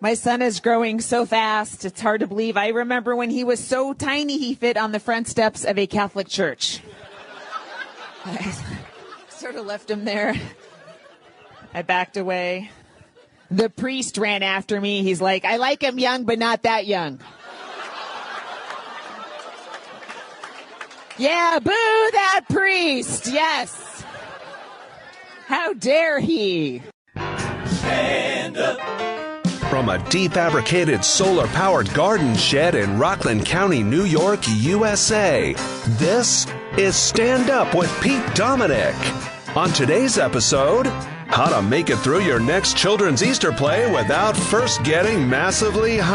My son is growing so fast, it's hard to believe. I remember when he was so tiny, he fit on the front steps of a Catholic church. I sort of left him there. I backed away. The priest ran after me. He's like, I like him young, but not that young. Yeah, boo that priest. Yes. How dare he? Stand up. From a defabricated solar-powered garden shed in Rockland County, New York, USA, this is Stand Up with Pete Dominic. On today's episode, how to make it through your next children's Easter play without first getting massively high.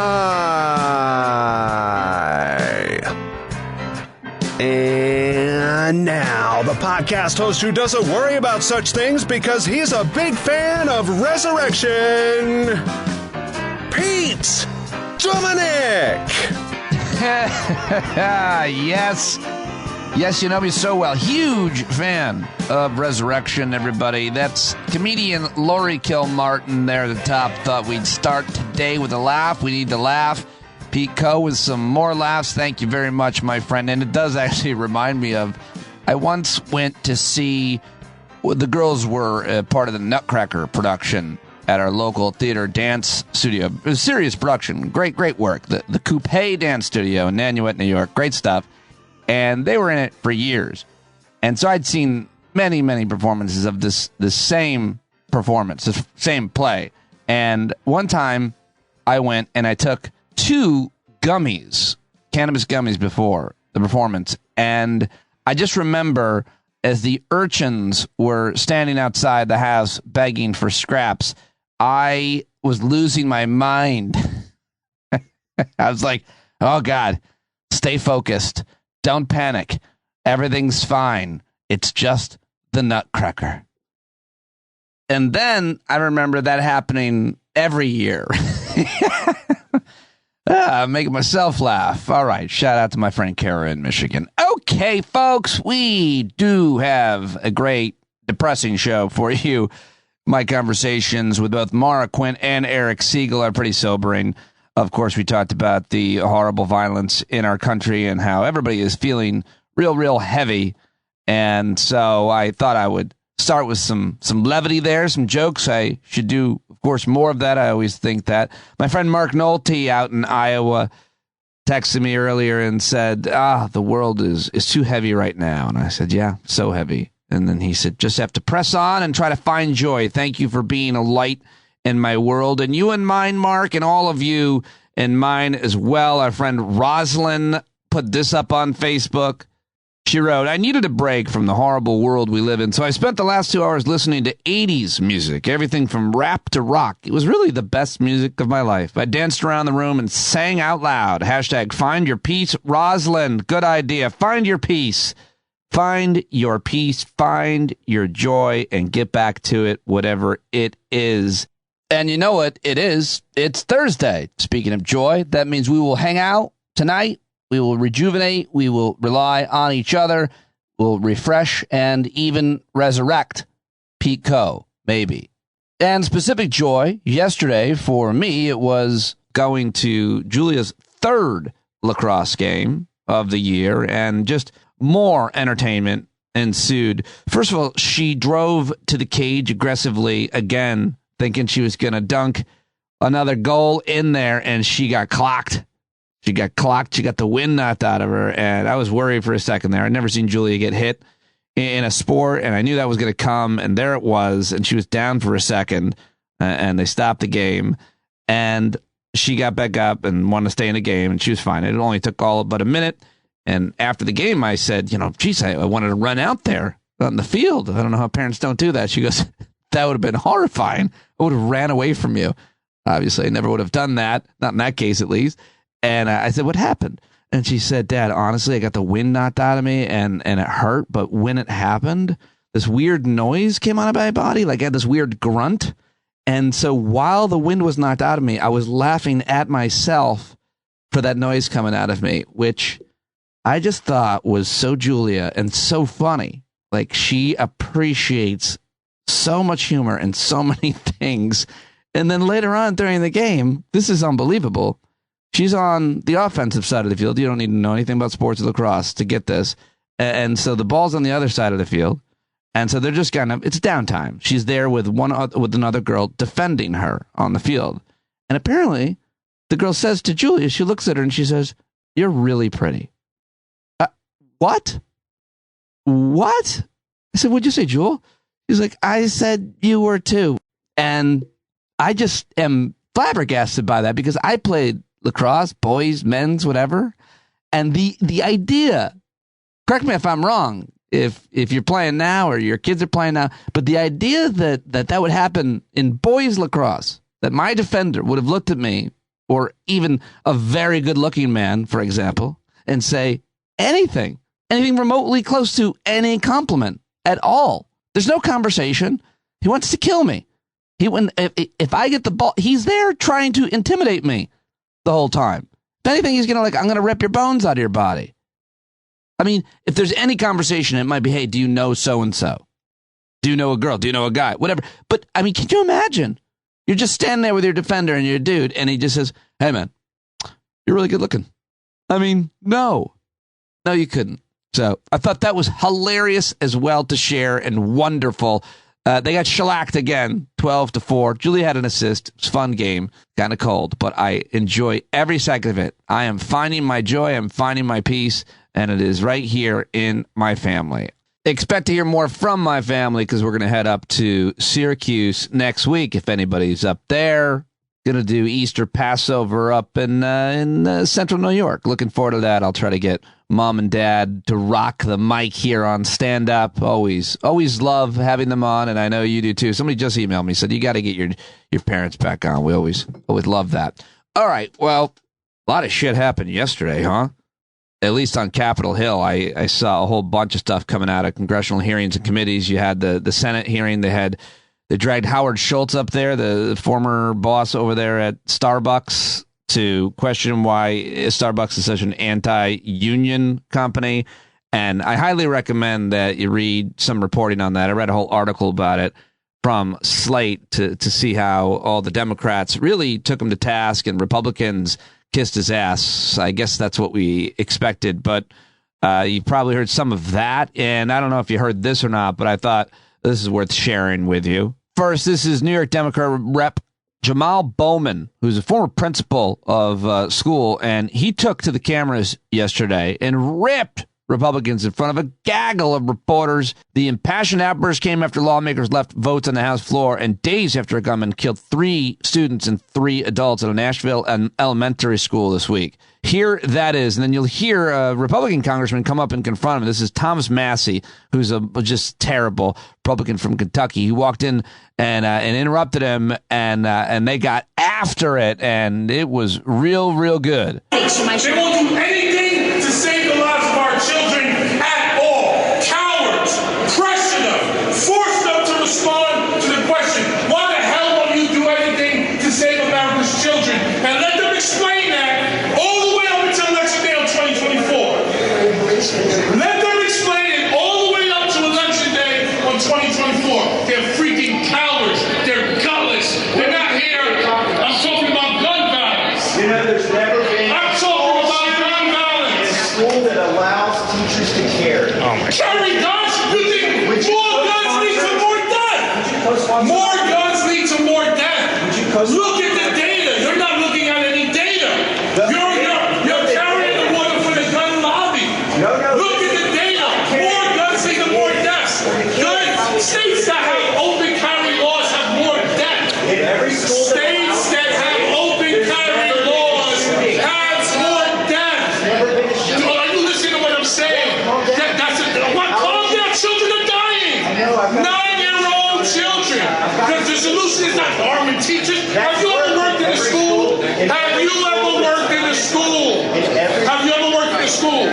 And now, the podcast host who doesn't worry about such things because he's a big fan of resurrection, Pete Dominic! Yes, you know me so well. Huge fan of Resurrection, everybody. That's comedian Laurie Kilmartin there at the top. Thought we'd start today with a laugh. We need to laugh. Pete Co. with some more laughs. Thank you very much, my friend. And it does actually remind me of, I once went to see, the girls were part of the Nutcracker production at our local theater dance studio. It was a serious production. Great work. The Coupe Dance Studio in Nanuet, New York. Great stuff. And they were in it for years. And so I'd seen many performances of this same performance, this same play. And one time I went and I took 2 gummies, cannabis gummies before the performance. And I just remember as the urchins were standing outside the house begging for scraps, I was losing my mind. I was like, oh God, stay focused. Don't panic. Everything's fine. It's just the Nutcracker. And then I remember that happening every year. I'm making myself laugh. All right. Shout out to my friend Kara in Michigan. Okay, folks, we do have a great depressing show for you. My conversations with both Maura, Quint, and Eric Segall are pretty sobering. Of course, we talked about the horrible violence in our country and how everybody is feeling real heavy. And so I thought I would start with some levity there, some jokes. I should do, of course, more of that. I always think that. My friend Mark Nolte out in Iowa texted me earlier and said, the world is too heavy right now. And I said, yeah, so heavy. And then he said, just have to press on and try to find joy. Thank you for being a light in my world. And you and mine, Mark, and all of you and mine as well. Our friend Rosalind put this up on Facebook. She wrote, I needed a break from the horrible world we live in, so I spent the last 2 hours listening to 80s music, everything from rap to rock. It was really the best music of my life. I danced around the room and sang out loud. Hashtag find your peace. Rosalind, good idea. Find your peace. Find your peace, find your joy, and get back to it, whatever it is. And you know what it is? It's Thursday. Speaking of joy, that means we will hang out tonight. We will rejuvenate. We will rely on each other. We'll refresh and even resurrect Pete Co., maybe. And specific joy, yesterday, for me, it was going to Julia's 3rd lacrosse game of the year, and just more entertainment ensued. First of all, she drove to the cage aggressively again, thinking she was going to dunk another goal in there, and she got clocked. She got the wind knocked out of her, and I was worried for a second there. I'd never seen Julia get hit in a sport, and I knew that was going to come, and there it was, and she was down for a second, and they stopped the game, and she got back up and wanted to stay in the game, and she was fine. It only took all but a minute. And after the game, I said, geez, I wanted to run out there on the field. I don't know how parents don't do that. She goes, that would have been horrifying. I would have ran away from you. Obviously, I never would have done that. Not in that case, at least. And I said, what happened? And she said, Dad, honestly, I got the wind knocked out of me and it hurt. But when it happened, this weird noise came out of my body. Like I had this weird grunt. And so while the wind was knocked out of me, I was laughing at myself for that noise coming out of me, which I just thought was so Julia and so funny. Like she appreciates so much humor and so many things. And then later on during the game, this is unbelievable. She's on the offensive side of the field. You don't need to know anything about sports or lacrosse to get this. And so the ball's on the other side of the field. And so they're just it's downtime. She's there with another girl defending her on the field. And apparently the girl says to Julia, she looks at her and she says, "You're really pretty." What? What? I said, "What'd you say, Jewel?" She's like, "I said you were too." And I just am flabbergasted by that because I played lacrosse, boys, men's, whatever. And the idea, correct me if I'm wrong, if you're playing now or your kids are playing now, but the idea that would happen in boys lacrosse, that my defender would have looked at me, or even a very good looking man, for example, and say anything remotely close to any compliment at all. There's no conversation. He wants to kill me. If I get the ball, he's there trying to intimidate me the whole time. If anything, he's going to I'm going to rip your bones out of your body. I mean, if there's any conversation, it might be, "Hey, do you know so-and-so? Do you know a girl? Do you know a guy?" Whatever. But, I mean, can you imagine? You're just standing there with your defender and your dude, and he just says, "Hey, man, you're really good looking." I mean, no, you couldn't. So I thought that was hilarious as well to share and wonderful. They got shellacked again, 12-4. Julie had an assist. It was a fun game, kind of cold, but I enjoy every second of it. I am finding my joy. I'm finding my peace, and it is right here in my family. Expect to hear more from my family because we're going to head up to Syracuse next week. If anybody's up there, going to do Easter Passover up in central New York. Looking forward to that. I'll try to get Mom and Dad to rock the mic here on Stand Up. Always love having them on, and I know you do too. Somebody just emailed me, said you got to get your parents back on. We always love that. All right, well, a lot of shit happened yesterday, huh? At least on Capitol Hill, I saw a whole bunch of stuff coming out of congressional hearings and committees. You had the Senate hearing. They dragged Howard Schultz up there, the former boss over there at Starbucks, to question why Starbucks is such an anti-union company. And I highly recommend that you read some reporting on that. I read a whole article about it from Slate to see how all the Democrats really took him to task and Republicans kissed his ass. I guess that's what we expected. But you probably heard some of that. And I don't know if you heard this or not, but I thought this is worth sharing with you. First, this is New York Democrat Rep. Jamal Bowman, who's a former principal of school, and he took to the cameras yesterday and ripped Republicans in front of a gaggle of reporters. The impassioned outburst came after lawmakers left votes on the House floor and days after a gunman killed 3 students and 3 adults at a Nashville elementary school this week. Here that is, and then you'll hear a Republican congressman come up and confront him. This is Thomas Massey, who's a just terrible Republican from Kentucky. He walked in and interrupted him, and they got after it, and it was real good. They won't do anything to save the lives of our children at all. Cowards, pressure them, force them to respond to the question, why the hell won't you do anything to save America's children? And let them explain that all the way up until election day of 2024. Let them explain it all the way up to election day of 2024. They're freaking cowards. They're gutless. They're not here. I'm talking about gun violence. You know, there's never been I'm talking about gun violence. a school that allows teachers to carry. Carry guns? You think more guns lead to more death? More guns lead to more death. Look at the data. You're not looking at any data. You're carrying the water for the gun lobby. Look at the data. More guns lead to more deaths. Good states that have open carry laws have more death. In every school States that have open carry laws have more death. Are you listening to what I'm saying? Calm down. Children are dying. 9-year-old children. Because the solution is not arming teachers. Have you ever worked in a school? Have you ever worked in a school? Have you ever worked in a school?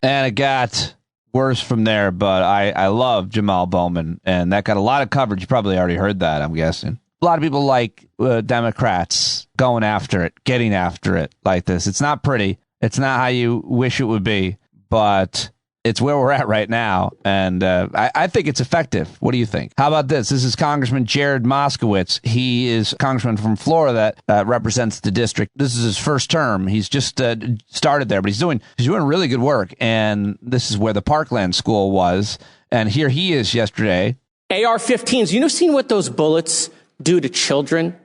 And it got worse from there, but I love Jamal Bowman, and that got a lot of coverage. You probably already heard that, I'm guessing. A lot of people like Democrats going after it, getting after it like this. It's not pretty. It's not how you wish it would be, but It's where we're at right now, and I think it's effective. What do you think? How about this? This is Congressman Jared Moskowitz. He is a congressman from Florida that represents the district. This is his first term. He's just started there, but he's doing really good work, and this is where the Parkland School was, and here he is yesterday. AR-15s, you know, seen what those bullets do to children?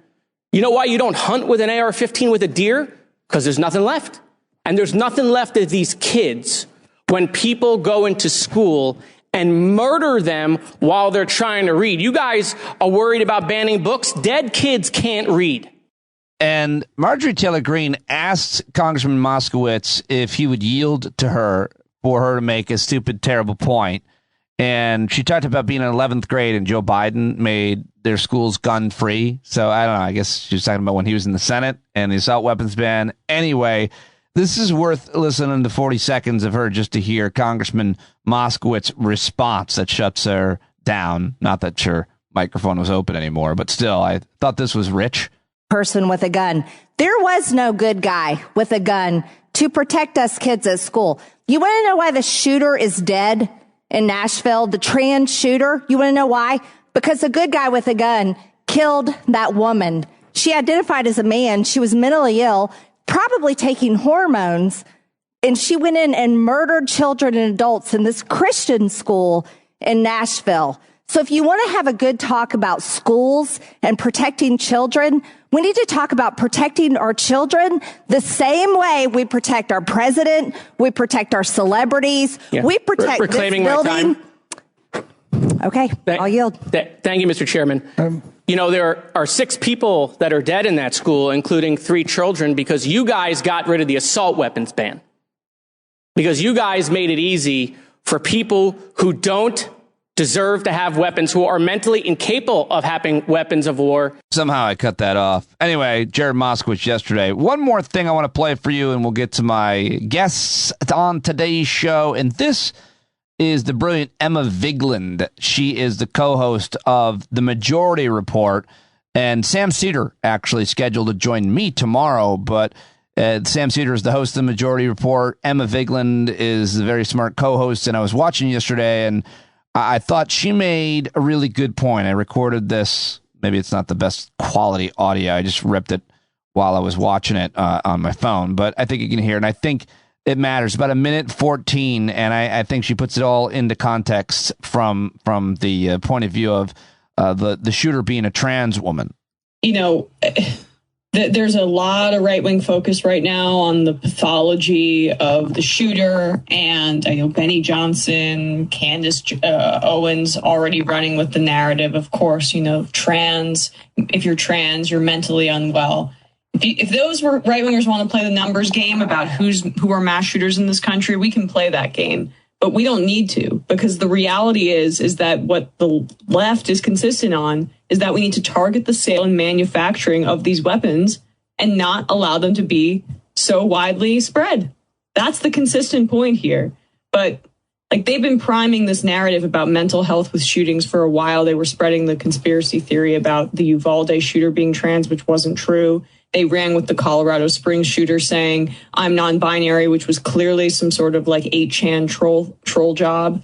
You know why you don't hunt with an AR-15 with a deer? Because there's nothing left. And there's nothing left of these kids when people go into school and murder them while they're trying to read. You guys are worried about banning books. Dead kids can't read. And Marjorie Taylor Greene asked Congressman Moskowitz if he would yield to her for her to make a stupid, terrible point. And she talked about being in 11th grade and Joe Biden made their schools gun-free. So I don't know. I guess she was talking about when he was in the Senate and the assault weapons ban. Anyway, this is worth listening to 40 seconds of her just to hear Congressman Moskowitz's response that shuts her down. Not that her microphone was open anymore, but still, I thought this was rich. Person with a gun. There was no good guy with a gun to protect us kids at school. You want to know why the shooter is dead in Nashville, the trans shooter? You want to know why? Because a good guy with a gun killed that woman. She identified as a man. She was mentally ill, probably taking hormones, and she went in and murdered children and adults in this Christian school in Nashville. So if you want to have a good talk about schools and protecting children, we need to talk about protecting our children the same way we protect our president, we protect our celebrities, we protect this building. Okay, I'll yield. Thank you, Mr. Chairman. You know, there are 6 people that are dead in that school, including 3 children, because you guys got rid of the assault weapons ban. Because you guys made it easy for people who don't deserve to have weapons, who are mentally incapable of having weapons of war. Somehow I cut that off. Anyway, Jared Moskowitz yesterday. One more thing I want to play for you, and we'll get to my guests on today's show. And this is the brilliant Emma Vigeland. She is the co-host of The Majority Report. And Sam Seder actually scheduled to join me tomorrow, but Sam Seder is the host of The Majority Report. Emma Vigeland is a very smart co-host, and I was watching yesterday, and I thought she made a really good point. I recorded this. Maybe it's not the best quality audio. I just ripped it while I was watching it on my phone, but I think you can hear it, and I think it matters. About 1:14, and I think she puts it all into context from the point of view of the shooter being a trans woman. You know, there's a lot of right-wing focus right now on the pathology of the shooter, and I know Benny Johnson, Candace Owens already running with the narrative, of course, you know, trans. If you're trans, you're mentally unwell. If those right-wingers want to play the numbers game about who are mass shooters in this country, we can play that game. But we don't need to, because the reality is that what the left is consistent on is that we need to target the sale and manufacturing of these weapons and not allow them to be so widely spread. That's the consistent point here. But like, they've been priming this narrative about mental health with shootings for a while. They were spreading the conspiracy theory about the Uvalde shooter being trans, which wasn't true. They ran with the Colorado Springs shooter saying, I'm non-binary, which was clearly some sort of like 8chan troll job,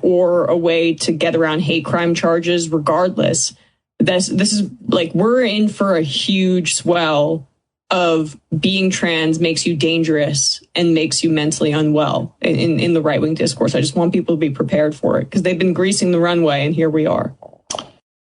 or a way to get around hate crime charges. Regardless, this is like, we're in for a huge swell of being trans makes you dangerous and makes you mentally unwell in the right-wing discourse. I just want people to be prepared for it, because they've been greasing the runway, and here we are.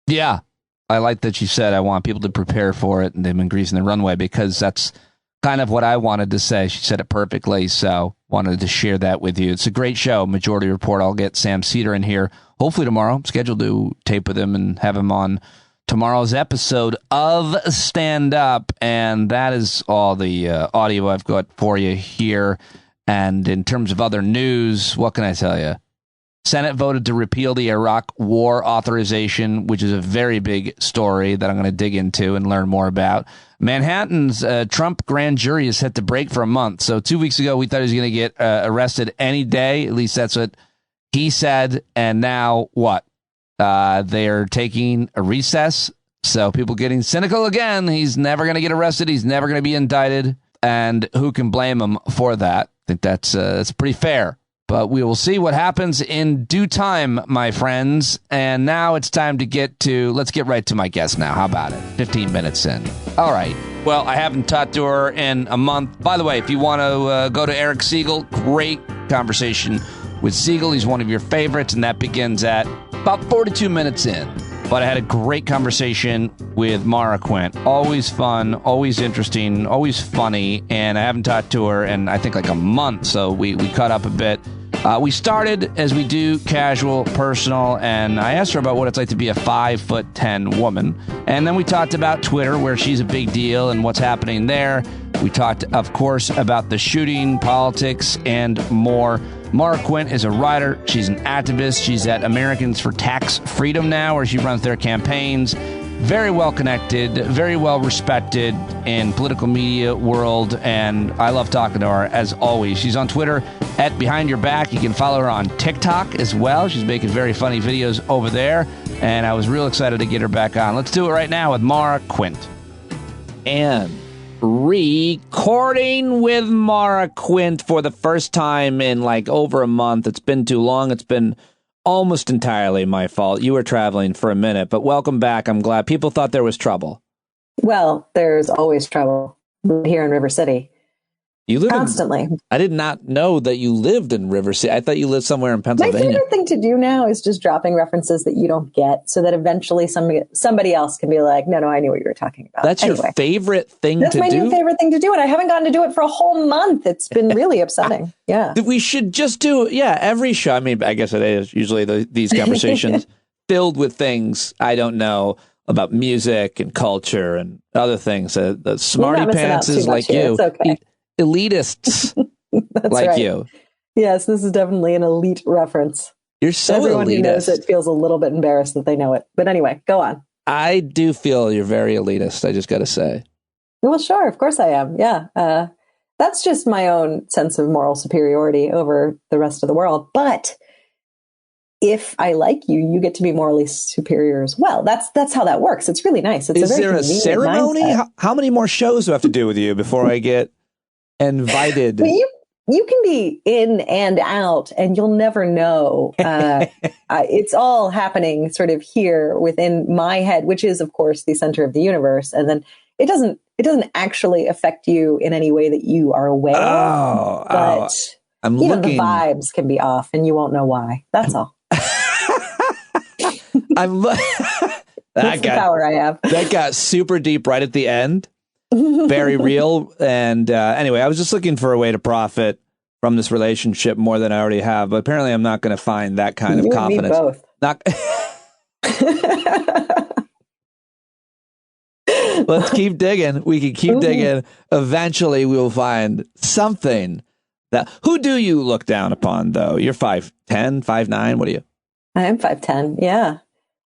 Yeah. I like that she said, I want people to prepare for it, and they've been greasing the runway, because that's kind of what I wanted to say. She said it perfectly, so wanted to share that with you. It's a great show, Majority Report. I'll get Sam Seder in here, hopefully tomorrow. I'm scheduled to tape with him and have him on tomorrow's episode of Stand Up, and that is all the audio I've got for you here. And in terms of other news, what can I tell you? Senate voted to repeal the Iraq war authorization, which is a very big story that I'm going to dig into and learn more about. Manhattan's Trump grand jury is set to break for a month. So 2 weeks ago, we thought he was going to get arrested any day. At least that's what he said. And now what? They're taking a recess. So people getting cynical again. He's never going to get arrested. He's never going to be indicted. And who can blame him for that? I think that's pretty fair. But we will see what happens in due time, my friends. And now it's time to let's get right to my guest now. How about it? 15 minutes in. All right. Well, I haven't talked to her in a month. By the way, if you want to go to Eric Segall, great conversation with Segall. He's one of your favorites, and that begins at about 42 minutes in. But I had a great conversation with Maura Quint. Always fun, always interesting, always funny. And I haven't talked to her in, I think, like a month. So we caught up a bit. We started, as we do, casual, personal. And I asked her about what it's like to be a 5'10" woman. And then we talked about Twitter, where she's a big deal and what's happening there. We talked, of course, about the shooting, politics, and more. Maura Quint is a writer. She's an activist. She's at Americans for Tax Freedom now, where she runs their campaigns. Very well connected, very well respected in political media world, and I love talking to her as always. She's on Twitter at Behind Your Back. You can follow her on TikTok as well. She's making very funny videos over there, and I was real excited to get her back on. Let's do it right now with Maura Quint. And recording with Maura Quint for the first time in like over a month. It's been too long. It's been almost entirely my fault. You were traveling for a minute, but welcome back. I'm glad. People thought there was trouble. Well, there's always trouble here in River City. You live constantly. I did not know that you lived in River City. I thought you lived somewhere in Pennsylvania. My favorite thing to do now is just dropping references that you don't get, so that eventually somebody else can be like, no, I knew what you were talking about. That's your favorite thing to do? That's my new favorite thing to do, and I haven't gotten to do it for a whole month. It's been really upsetting. Yeah. We should just do, every show. I mean, I guess it is usually these conversations filled with things I don't know about music and culture and other things. The smarty pantses like you. It's okay. Elitists That's like right. you. Yes, this is definitely an elite reference. You're so Everyone elitist. who knows it feels a little bit embarrassed that they know it. But anyway, go on. I do feel you're very elitist, I just got to say. Well, sure. Of course I am. Yeah. That's just my own sense of moral superiority over the rest of the world. But if I like you, you get to be morally superior as well. That's how that works. It's really nice. It's Is there a ceremony? Mindset. How many more shows do I have to do with you before I get invited? Well, you can be in and out, and you'll never know. It's all happening sort of here within my head, which is, of course, the center of the universe. And then it doesn't actually affect you in any way that you are aware of. But I'm the looking. vibes can be off, and you won't know why. That's all. That's the power I have. That got super deep right at the end. Very real. And anyway, I was just looking for a way to profit from this relationship more than I already have. But apparently I'm not going to find that kind of confidence. And me both. Let's keep digging. We can keep digging. Eventually we will find something who do you look down upon, though? You're 5'10", 5'9". What are you? I am 5'10". Yeah.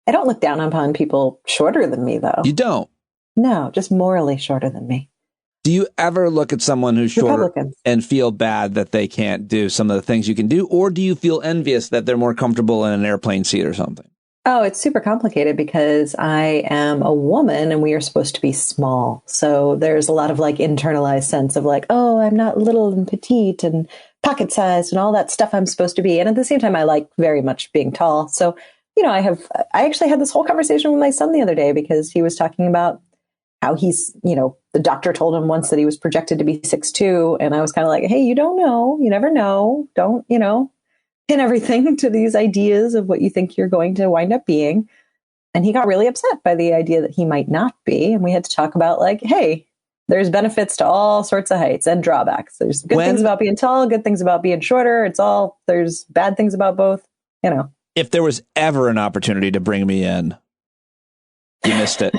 I don't look down upon people shorter than me, though. You don't? No, just morally shorter than me. Do you ever look at someone who's shorter and feel bad that they can't do some of the things you can do? Or do you feel envious that they're more comfortable in an airplane seat or something? Oh, it's super complicated because I am a woman and we are supposed to be small. So there's a lot of like internalized sense of like, oh, I'm not little and petite and pocket sized and all that stuff I'm supposed to be. And at the same time, I like very much being tall. So, I actually had this whole conversation with my son the other day because he was talking about how he's, the doctor told him once that he was projected to be 6'2". And I was kind of like, hey, you don't know. You never know. Don't, pin everything to these ideas of what you think you're going to wind up being. And he got really upset by the idea that he might not be. And we had to talk about like, hey, there's benefits to all sorts of heights and drawbacks. There's good things about being tall, good things about being shorter. There's bad things about both, If there was ever an opportunity to bring me in, you missed it.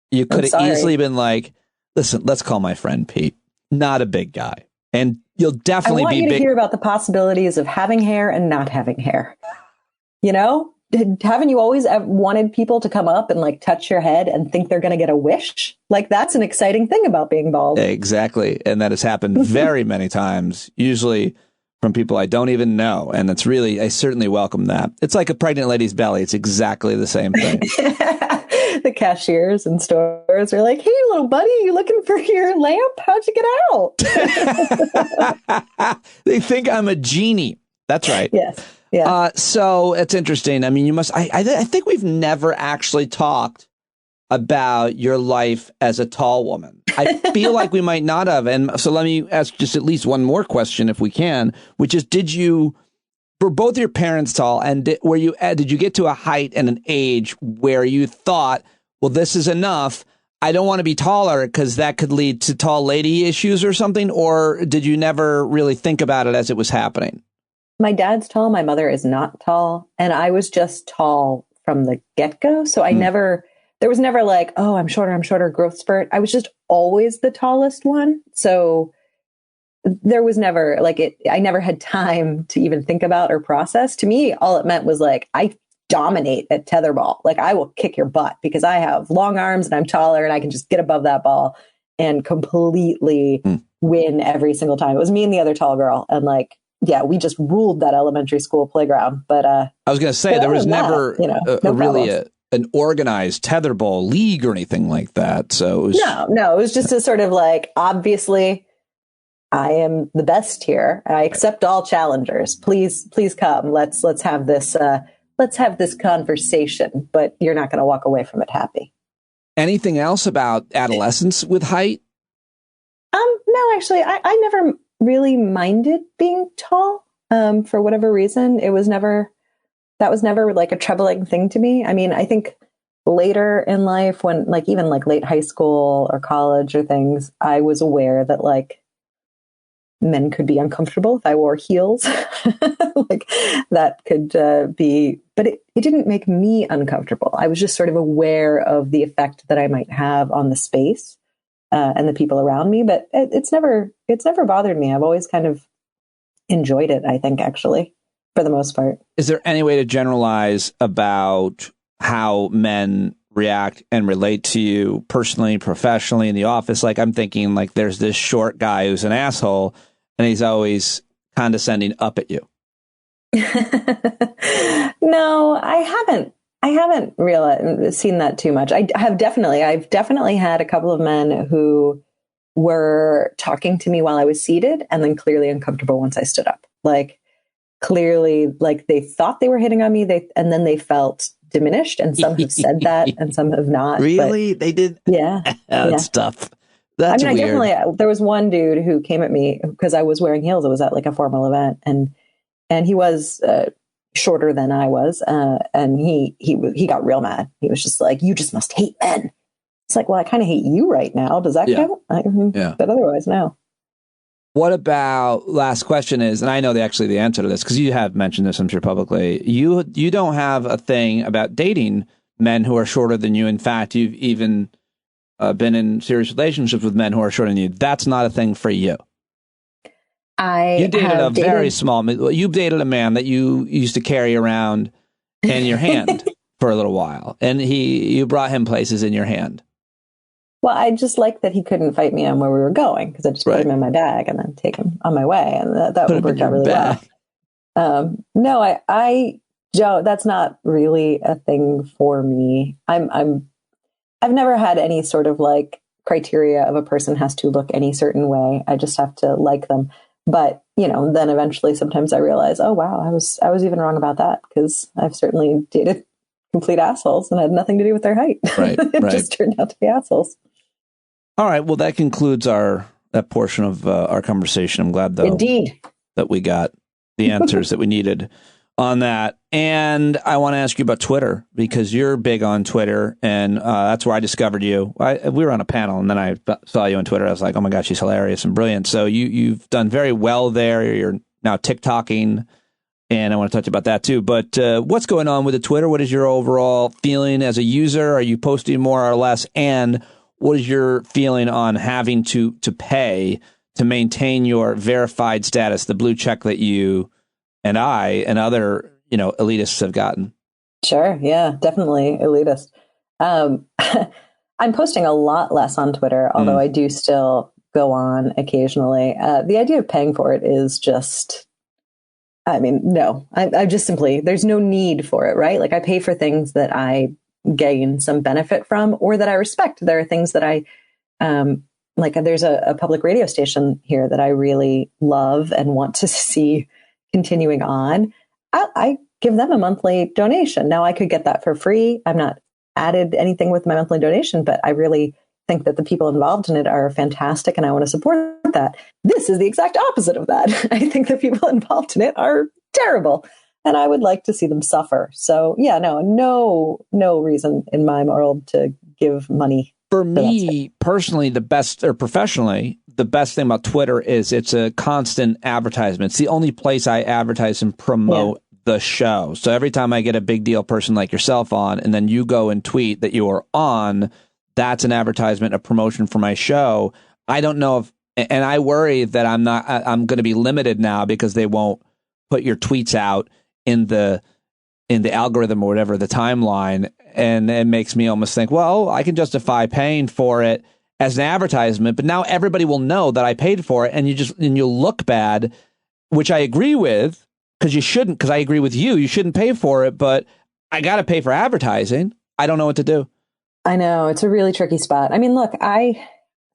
You could have easily been like, listen, let's call my friend Pete. Not a big guy. And you'll definitely be big. I want you to hear about the possibilities of having hair and not having hair. Haven't you always wanted people to come up and like touch your head and think they're going to get a wish? Like that's an exciting thing about being bald. Exactly. And that has happened very many times, usually from people I don't even know. And it's really, I certainly welcome that. It's like a pregnant lady's belly. It's exactly the same thing. The cashiers in stores are like, hey, little buddy, you looking for your lamp? How'd you get out? They think I'm a genie. That's right. Yes. Yeah. So it's interesting. I mean, you must. I think we've never actually talked about your life as a tall woman. I feel like we might not have. And so let me ask just at least one more question, if we can, which is: were both your parents tall, and did you get to a height and an age where you thought, well, this is enough, I don't want to be taller because that could lead to tall lady issues or something? Or did you never really think about it as it was happening? My dad's tall. My mother is not tall. And I was just tall from the get-go. So there was never like, oh, I'm shorter, growth spurt. I was just always the tallest one. So there was never I never had time to even think about or process. To me, all it meant was like, I dominate at tetherball. Like, I will kick your butt because I have long arms and I'm taller and I can just get above that ball and completely win every single time. It was me and the other tall girl. And like, yeah, we just ruled that elementary school playground. But I was going to say, there was never an organized tetherball league or anything like that. So it was... No, it was just a sort of like, obviously I am the best here. I accept all challengers. Please come. Let's have this conversation, but you're not going to walk away from it happy. Anything else about adolescence with height? No, actually, I never really minded being tall. For whatever reason, that was never like a troubling thing to me. I mean, I think later in life, when like even like late high school or college or things, I was aware that like men could be uncomfortable if I wore heels. Like that could be, but it didn't make me uncomfortable. I was just sort of aware of the effect that I might have on the space and the people around me. But it's never bothered me. I've always kind of enjoyed it, I think, actually, for the most part. Is there any way to generalize about how men react and relate to you personally, professionally, in the office? Like, I'm thinking like there's this short guy who's an asshole and he's always condescending up at you. No, I haven't really seen that too much. I've definitely had a couple of men who were talking to me while I was seated and then clearly uncomfortable once I stood up. Like clearly, like they thought they were hitting on me, and then they felt diminished, and some have said that and some have not. Really? They did? Yeah. That's tough. That's weird. There was one dude who came at me because I was wearing heels. It was at like a formal event, and he was shorter than I was, and he got real mad. He was just like, "You just must hate men." It's like, well, I kind of hate you right now. Does that count? Yeah. But otherwise, no. What about, last question is, and I know the answer to this because you have mentioned this, I'm sure, publicly. You don't have a thing about dating men who are shorter than you. In fact, you've even been in serious relationships with men who are shorter than you. That's not a thing for you. You dated very small. You dated a man that you used to carry around in your hand for a little while, and you brought him places in your hand. Well, I just liked that he couldn't fight me on where we were going because I just put him in my bag and then take him on my way, and that would work out really well. No, Joe, that's not really a thing for me. I've never had any sort of like criteria of a person has to look any certain way. I just have to like them. But, then eventually sometimes I realize, oh, wow, I was even wrong about that because I've certainly dated complete assholes and had nothing to do with their height. Right. It just turned out to be assholes. All right. Well, that concludes that portion of our conversation. I'm glad, though, that we got the answers that we needed on that. And I want to ask you about Twitter because you're big on Twitter, and that's where I discovered you. We were on a panel, and then I saw you on Twitter. I was like, oh my gosh, she's hilarious and brilliant. So you've done very well there. You're now TikToking, and I want to talk about that too. But what's going on with the Twitter? What is your overall feeling as a user? Are you posting more or less? And what is your feeling on having to pay to maintain your verified status, the blue check that you and I and other elitists have gotten? Sure. Yeah, definitely elitist. I'm posting a lot less on Twitter, although I do still go on occasionally. The idea of paying for it is just, no, I just simply, there's no need for it, right? Like I pay for things that I gain some benefit from or that I respect. There are things that I, like there's a public radio station here that I really love and want to see continuing on, I give them a monthly donation. Now, I could get that for free. I'm not added anything with my monthly donation, but I really think that the people involved in it are fantastic, and I want to support that. This is the exact opposite of that. I think the people involved in it are terrible, and I would like to see them suffer. So yeah, no reason in my world to give money. For me personally, professionally, the best thing about Twitter is it's a constant advertisement. It's the only place I advertise and promote the show. So every time I get a big deal person like yourself on, and then you go and tweet that you are on, that's an advertisement, a promotion for my show. I don't know if, and I worry that I'm going to be limited now because they won't put your tweets out in the algorithm or whatever, the timeline. And it makes me almost think, well, I can justify paying for it as an advertisement, but now everybody will know that I paid for it, and you'll look bad, which I agree with, because you shouldn't, because I agree with you. You shouldn't pay for it, but I got to pay for advertising. I don't know what to do. I know, it's a really tricky spot. I mean, look,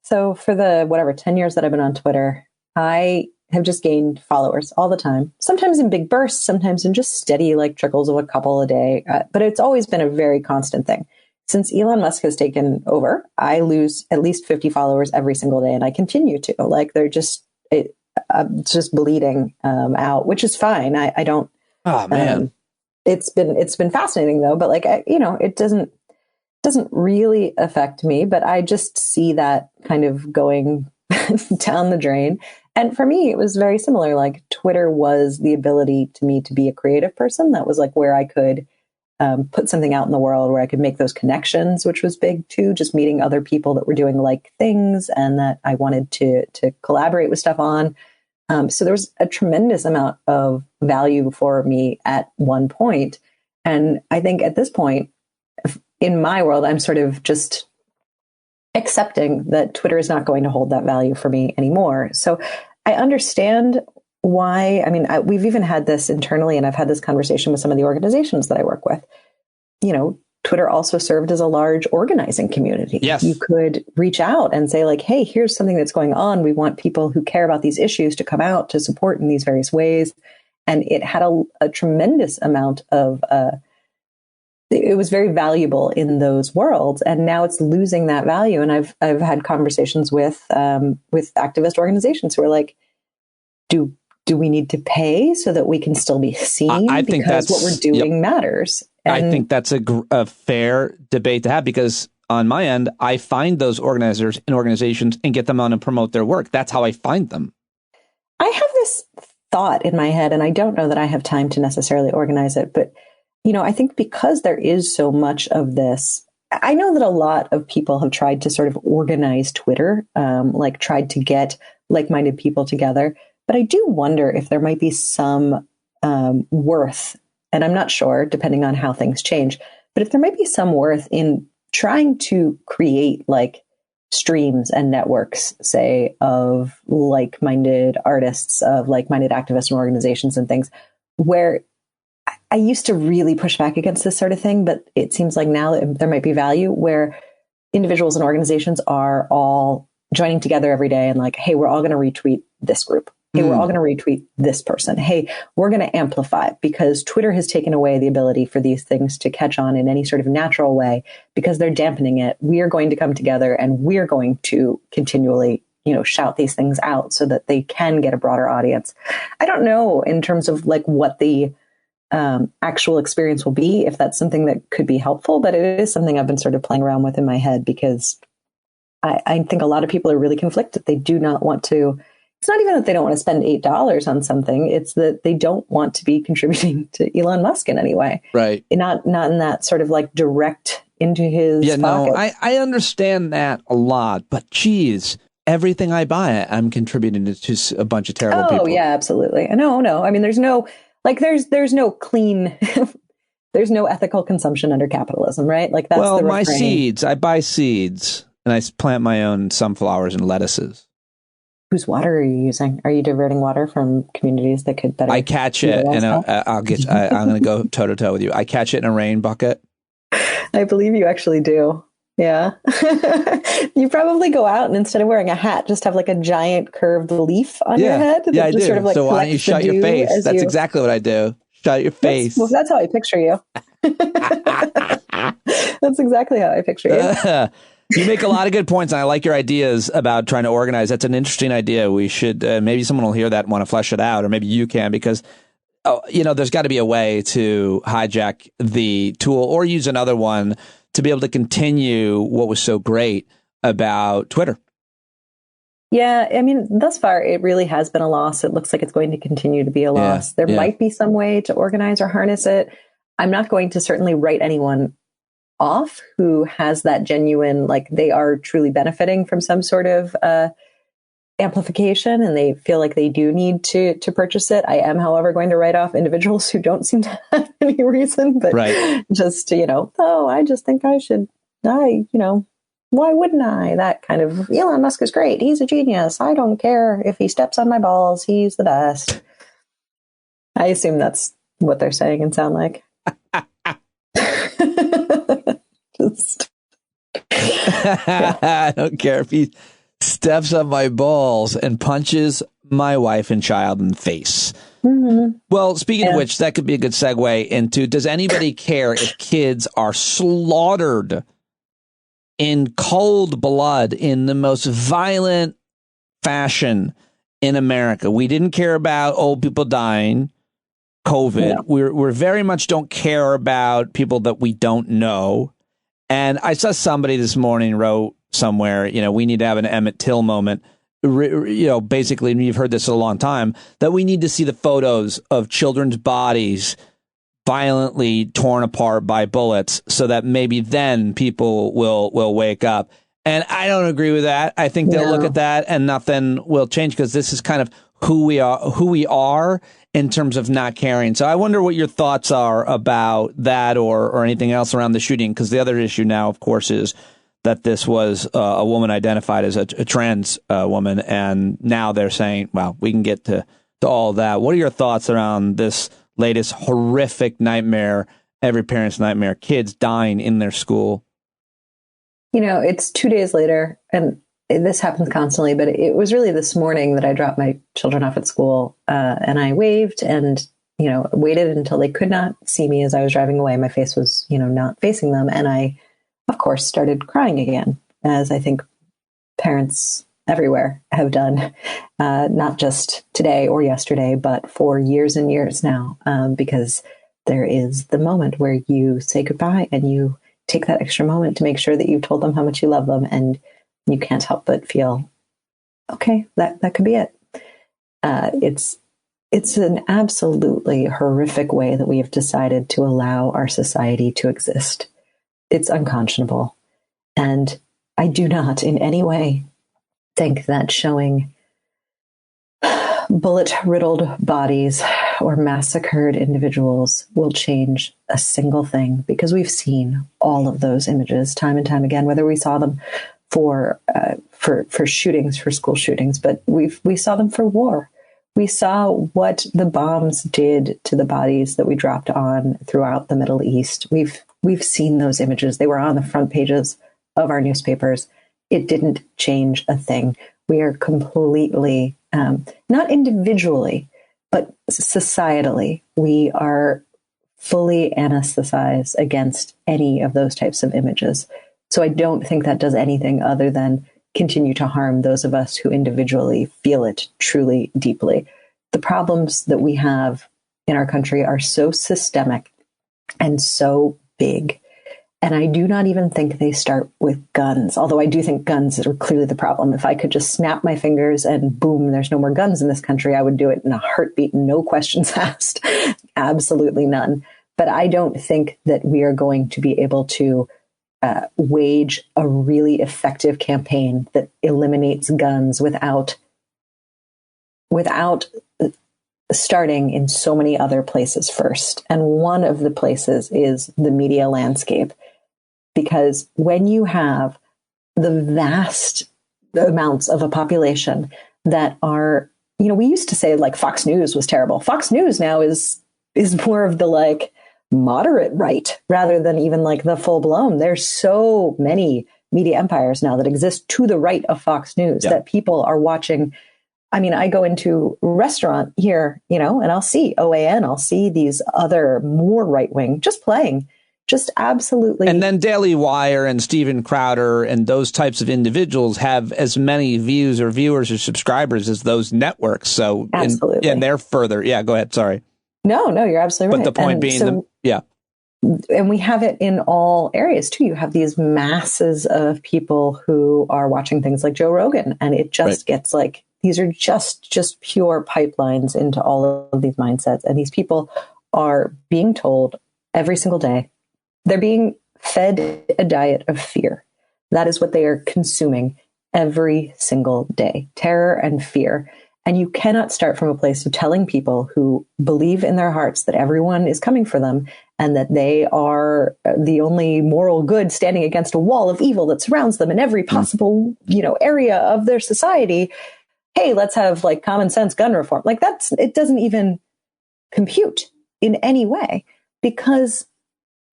so for the 10 years that I've been on Twitter, I have just gained followers all the time, sometimes in big bursts, sometimes in just steady, like trickles of a couple a day. But it's always been a very constant thing. Since Elon Musk has taken over, I lose at least 50 followers every single day, and I continue to. Like, they're just, it's just bleeding out, which is fine. I don't. Oh man, it's been fascinating though. But like, it doesn't really affect me. But I just see that kind of going down the drain. And for me, it was very similar. Like, Twitter was the ability to me to be a creative person. That was like where I could put something out in the world, where I could make those connections, which was big too. Just meeting other people that were doing like things and that I wanted to collaborate with stuff on. So there was a tremendous amount of value for me at one point. And I think at this point, in my world, I'm sort of just accepting that Twitter is not going to hold that value for me anymore. So I understand why. I mean, we've even had this internally, and I've had this conversation with some of the organizations that I work with. Twitter also served as a large organizing community. Yes. You could reach out and say like, hey, here's something that's going on. We want people who care about these issues to come out to support in these various ways. And it had a tremendous amount of, it was very valuable in those worlds. And now it's losing that value. And I've had conversations with activist organizations who are like, do we need to pay so that we can still be seen? I think because what we're doing matters. And I think that's a fair debate to have, because on my end, I find those organizers and organizations and get them on and promote their work. That's how I find them. I have this thought in my head, and I don't know that I have time to necessarily organize it, but I think because there is so much of this, I know that a lot of people have tried to sort of organize Twitter, like tried to get like-minded people together. But I do wonder if there might be some worth, and I'm not sure, depending on how things change, but if there might be some worth in trying to create like streams and networks, say, of like-minded artists, of like-minded activists and organizations and things, where I used to really push back against this sort of thing, but it seems like now there might be value where individuals and organizations are all joining together every day and like, hey, we're all going to retweet this group. Hey, we're all going to retweet this person. Hey, we're going to amplify, because Twitter has taken away the ability for these things to catch on in any sort of natural way because they're dampening it. We are going to come together and we're going to continually, shout these things out so that they can get a broader audience. I don't know in terms of like what the actual experience will be, if that's something that could be helpful, but it is something I've been sort of playing around with in my head, because I think a lot of people are really conflicted. They do not want to. It's not even that they don't want to spend $8 on something. It's that they don't want to be contributing to Elon Musk in any way. Right. Not in that sort of like direct into his pocket. No, I understand that a lot, but geez, everything I buy, I'm contributing to a bunch of terrible people. Oh, yeah, absolutely. No. I mean, there's no clean, there's no ethical consumption under capitalism, right? Like that's the refrain. My seeds, I buy seeds and I plant my own sunflowers and lettuces. Whose water are you using? Are you diverting water from communities that could better? I catch it, and I'm going to go toe to toe with you. I catch it in a rain bucket. I believe you actually do. Yeah. You probably go out and instead of wearing a hat, just have like a giant curved leaf on your head. Yeah, I do. Sort of like so why don't you shut your face? That's exactly what I do. Shut your face. That's how I picture you. That's exactly how I picture you. You make a lot of good points, and I like your ideas about trying to organize. That's an interesting idea. We should, maybe someone will hear that and want to flesh it out, or maybe you can, because, there's got to be a way to hijack the tool or use another one to be able to continue what was so great about Twitter. Yeah, I mean, thus far, it really has been a loss. It looks like it's going to continue to be a loss. There might be some way to organize or harness it. I'm not going to certainly write anyone off who has that genuine, like they are truly benefiting from some sort of amplification and they feel like they do need to purchase it. I am, however, going to write off individuals who don't seem to have any reason, but just, I just think I should die, why wouldn't I? That kind of, Elon Musk is great. He's a genius. I don't care if he steps on my balls. He's the best. I assume that's what they're saying and sound like. I don't care if he steps on my balls and punches my wife and child in the face. Mm-hmm. Well, speaking of which, that could be a good segue into, does anybody care if kids are slaughtered in cold blood in the most violent fashion in America? We didn't care about old people dying, COVID. No. We're very much don't care about people that we don't know. And I saw somebody this morning wrote somewhere, we need to have an Emmett Till moment. Basically, and you've heard this a long time, that we need to see the photos of children's bodies violently torn apart by bullets so that maybe then people will wake up. And I don't agree with that. I think they'll look at that and nothing will change, because this is kind of who we are in terms of not caring. So I wonder what your thoughts are about that or anything else around the shooting, because the other issue now, of course, is that this was a woman identified as a trans woman. And now they're saying, well, we can get to all that. What are your thoughts around this latest horrific nightmare, every parent's nightmare, kids dying in their school? It's 2 days later, and this happens constantly, but it was really this morning that I dropped my children off at school, and I waved and, waited until they could not see me as I was driving away. My face was, not facing them. And I, of course, started crying again, as I think parents everywhere have done, not just today or yesterday, but for years and years now, because there is the moment where you say goodbye and you take that extra moment to make sure that you've told them how much you love them, and you can't help but feel, okay, that could be it. It's an absolutely horrific way that we have decided to allow our society to exist. It's unconscionable. And I do not in any way think that showing bullet-riddled bodies or massacred individuals will change a single thing, because we've seen all of those images time and time again, whether we saw them for shootings, for school shootings, but we saw them for war. We saw what the bombs did to the bodies that we dropped on throughout the Middle East. We've seen those images. They were on the front pages of our newspapers. It didn't change a thing. We are completely, not individually, but societally, we are fully anesthetized against any of those types of images. So I don't think that does anything other than continue to harm those of us who individually feel it truly deeply. The problems that we have in our country are so systemic and so big. And I do not even think they start with guns, although I do think guns are clearly the problem. If I could just snap my fingers and boom, there's no more guns in this country, I would do it in a heartbeat, no questions asked. Absolutely none. But I don't think that we are going to be able to wage a really effective campaign that eliminates guns without starting in so many other places first. And one of the places is the media landscape. Because when you have the vast amounts of a population that are, we used to say like Fox News was terrible. Fox News now is more of the like, moderate right rather than even like the full blown. There's so many media empires now that exist to the right of Fox News that people are watching. I mean, I go into a restaurant here, and I'll see OAN, I'll see these other more right wing just playing. Just absolutely. And then Daily Wire and Steven Crowder and those types of individuals have as many views or viewers or subscribers as those networks. So, absolutely. And they're further. Yeah, go ahead. Sorry. No, you're absolutely right. But the point being, and we have it in all areas too. You have these masses of people who are watching things like Joe Rogan, and it just gets like, these are just pure pipelines into all of these mindsets. And these people are being told every single day, they're being fed a diet of fear. That is what they are consuming every single day, terror and fear. And you cannot start from a place of telling people who believe in their hearts that everyone is coming for them and that they are the only moral good standing against a wall of evil that surrounds them in every possible, area of their society. Hey, let's have like common sense gun reform. Like it doesn't even compute in any way because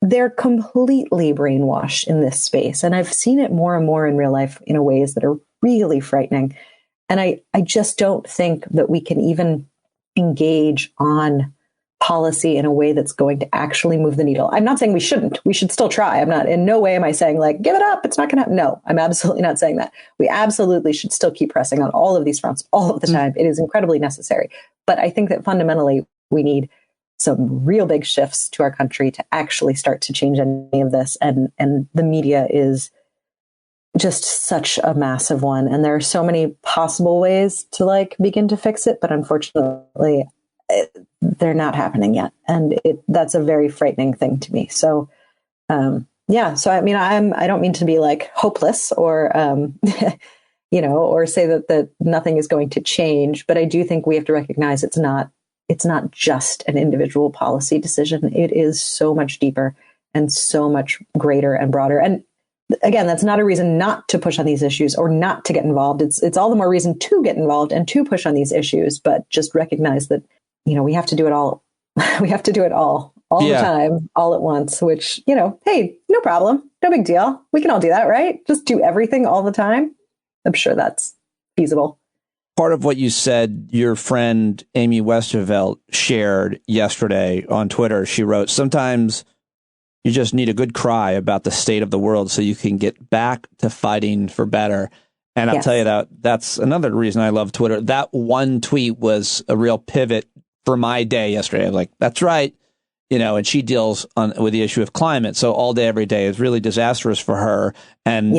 they're completely brainwashed in this space. And I've seen it more and more in real life in ways that are really frightening. And I just don't think that we can even engage on policy in a way that's going to actually move the needle. I'm not saying we shouldn't. We should still try. I'm not, in no way am I saying like, give it up, it's not going to happen. No, I'm absolutely not saying that. We absolutely should still keep pressing on all of these fronts all of the time. It is incredibly necessary. But I think that fundamentally we need some real big shifts to our country to actually start to change any of this. And the media is just such a massive one. And there are so many possible ways to like begin to fix it. But unfortunately, they're not happening yet. And that's a very frightening thing to me. So, so, I mean, I don't mean to be like hopeless or, or say that nothing is going to change, but I do think we have to recognize it's not just an individual policy decision. It is so much deeper and so much greater and broader. And again, that's not a reason not to push on these issues or not to get involved. It's all the more reason to get involved and to push on these issues, but just recognize that, we have to do it all. We have to do it all the time, all at once, which, hey, no problem. No big deal. We can all do that, right? Just do everything all the time. I'm sure that's feasible. Part of what you said, your friend Amy Westervelt shared yesterday on Twitter. She wrote, sometimes you just need a good cry about the state of the world so you can get back to fighting for better. And I'll tell you that's another reason I love Twitter. That one tweet was a real pivot for my day yesterday. I was like, that's right. And she deals with the issue of climate. So all day, every day is really disastrous for her. And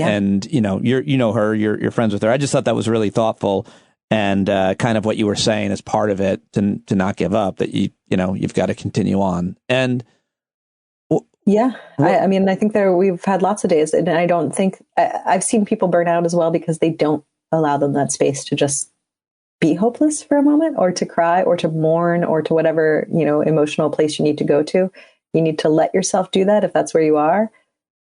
you're friends with her. I just thought that was really thoughtful. And kind of what you were saying as part of it to not give up, that you've got to continue on. And I mean, I think we've had lots of days, and I don't think I've seen people burn out as well because they don't allow them that space to just be hopeless for a moment, or to cry, or to mourn, or to whatever emotional place you need to go to. You need to let yourself do that if that's where you are.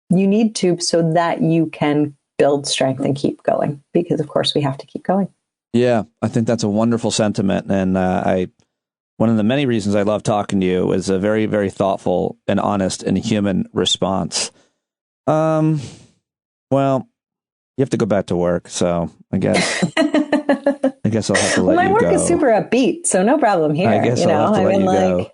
You need to, so that you can build strength and keep going, because of course we have to keep going. Yeah, I think that's a wonderful sentiment. And one of the many reasons I love talking to you is a very, very thoughtful and honest and human response. Well, you have to go back to work, so I guess I'll have to let you go. My work is super upbeat, so no problem here. I guess I'll have to let you go.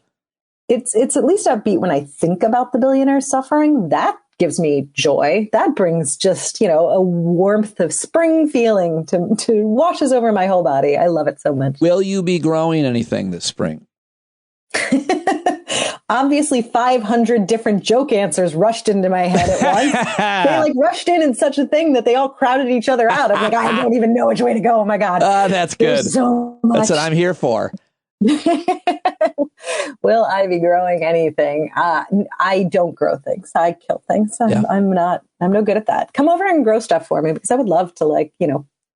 It's at least upbeat when I think about the billionaires suffering. That gives me joy. That brings just, a warmth of spring feeling to washes over my whole body. I love it so much. Will you be growing anything this spring? Obviously, 500 different joke answers rushed into my head at once. They rushed in such a thing that they all crowded each other out. I'm like, I don't even know which way to go. Oh my God. That's good. There's so much. That's what I'm here for. Will I be growing anything? I don't grow things. I kill things. I'm no good at that. Come over and grow stuff for me, because I would love to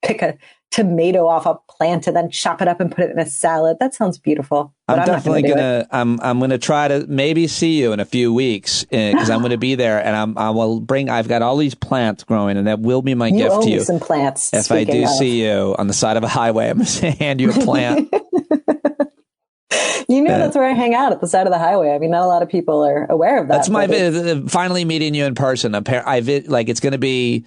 pick a tomato off a plant and then chop it up and put it in a salad. That sounds beautiful. But I'm definitely I'm gonna try to maybe see you in a few weeks, because I'm gonna be there, and I've got all these plants growing, and that will be my gift to you. Some plants. If I do see you on the side of a highway, I'm gonna hand you a plant. You know, that's where I hang out, at the side of the highway. I mean, not a lot of people are aware of that. That's my finally meeting you in person. It's going to be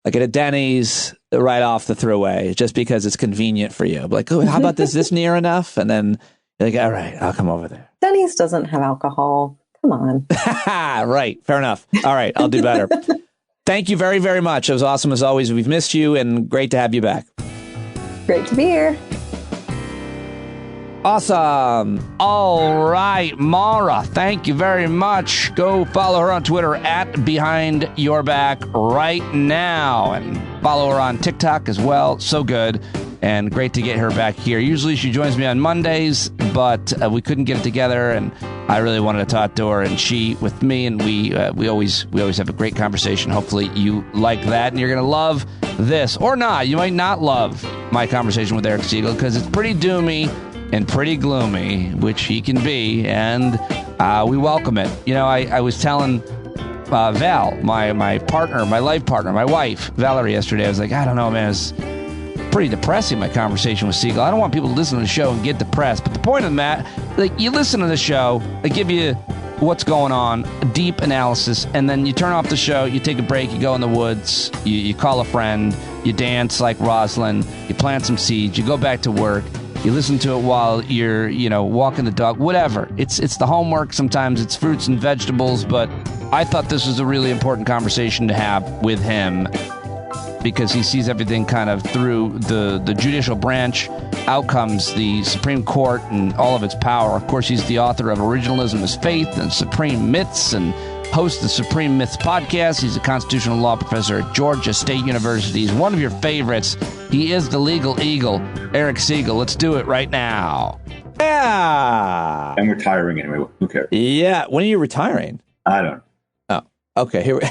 like at a Denny's right off the thruway, just because it's convenient for you. Like, oh, how about this? This near enough? And then you're like, all right, I'll come over there. Denny's doesn't have alcohol. Come on. Right. Fair enough. All right. I'll do better. Thank you very, very much. It was awesome as always. We've missed you and great to have you back. Great to be here. Awesome. All right, Maura, thank you very much. Go follow her on Twitter at Behind Your Back right now. And follow her on TikTok as well. So good. And great to get her back here. Usually she joins me on Mondays, but we couldn't get it together. And I really wanted to talk to her, and she with me. And we always have a great conversation. Hopefully you like that. And you're going to love this or not. You might not love my conversation with Eric Segall because it's pretty doomy and pretty gloomy, which he can be, and we welcome it. You know, I was telling Val, my partner, my life partner, my wife, Valerie, yesterday, I was like, I don't know, man, it's pretty depressing, my conversation with Segall. I don't want people to listen to the show and get depressed, but the point of that, like, you listen to the show, they give you what's going on, a deep analysis, and then you turn off the show, you take a break, you go in the woods, you call a friend, you dance like Rosalind, you plant some seeds, you go back to work. You listen to it while you're, walking the dog, whatever. It's the homework. Sometimes it's fruits and vegetables, but I thought this was a really important conversation to have with him because he sees everything kind of through the judicial branch outcomes, the Supreme Court and all of its power. Of course, he's the author of Originalism is Faith and Supreme Myths and hosts the Supreme Myths podcast. He's a constitutional law professor at Georgia State University. He's one of your favorites. He is the legal eagle, Eric Segall. Let's do it right now. Yeah. I'm retiring anyway. Who cares? Yeah. When are you retiring? I don't know. Oh, okay. Here we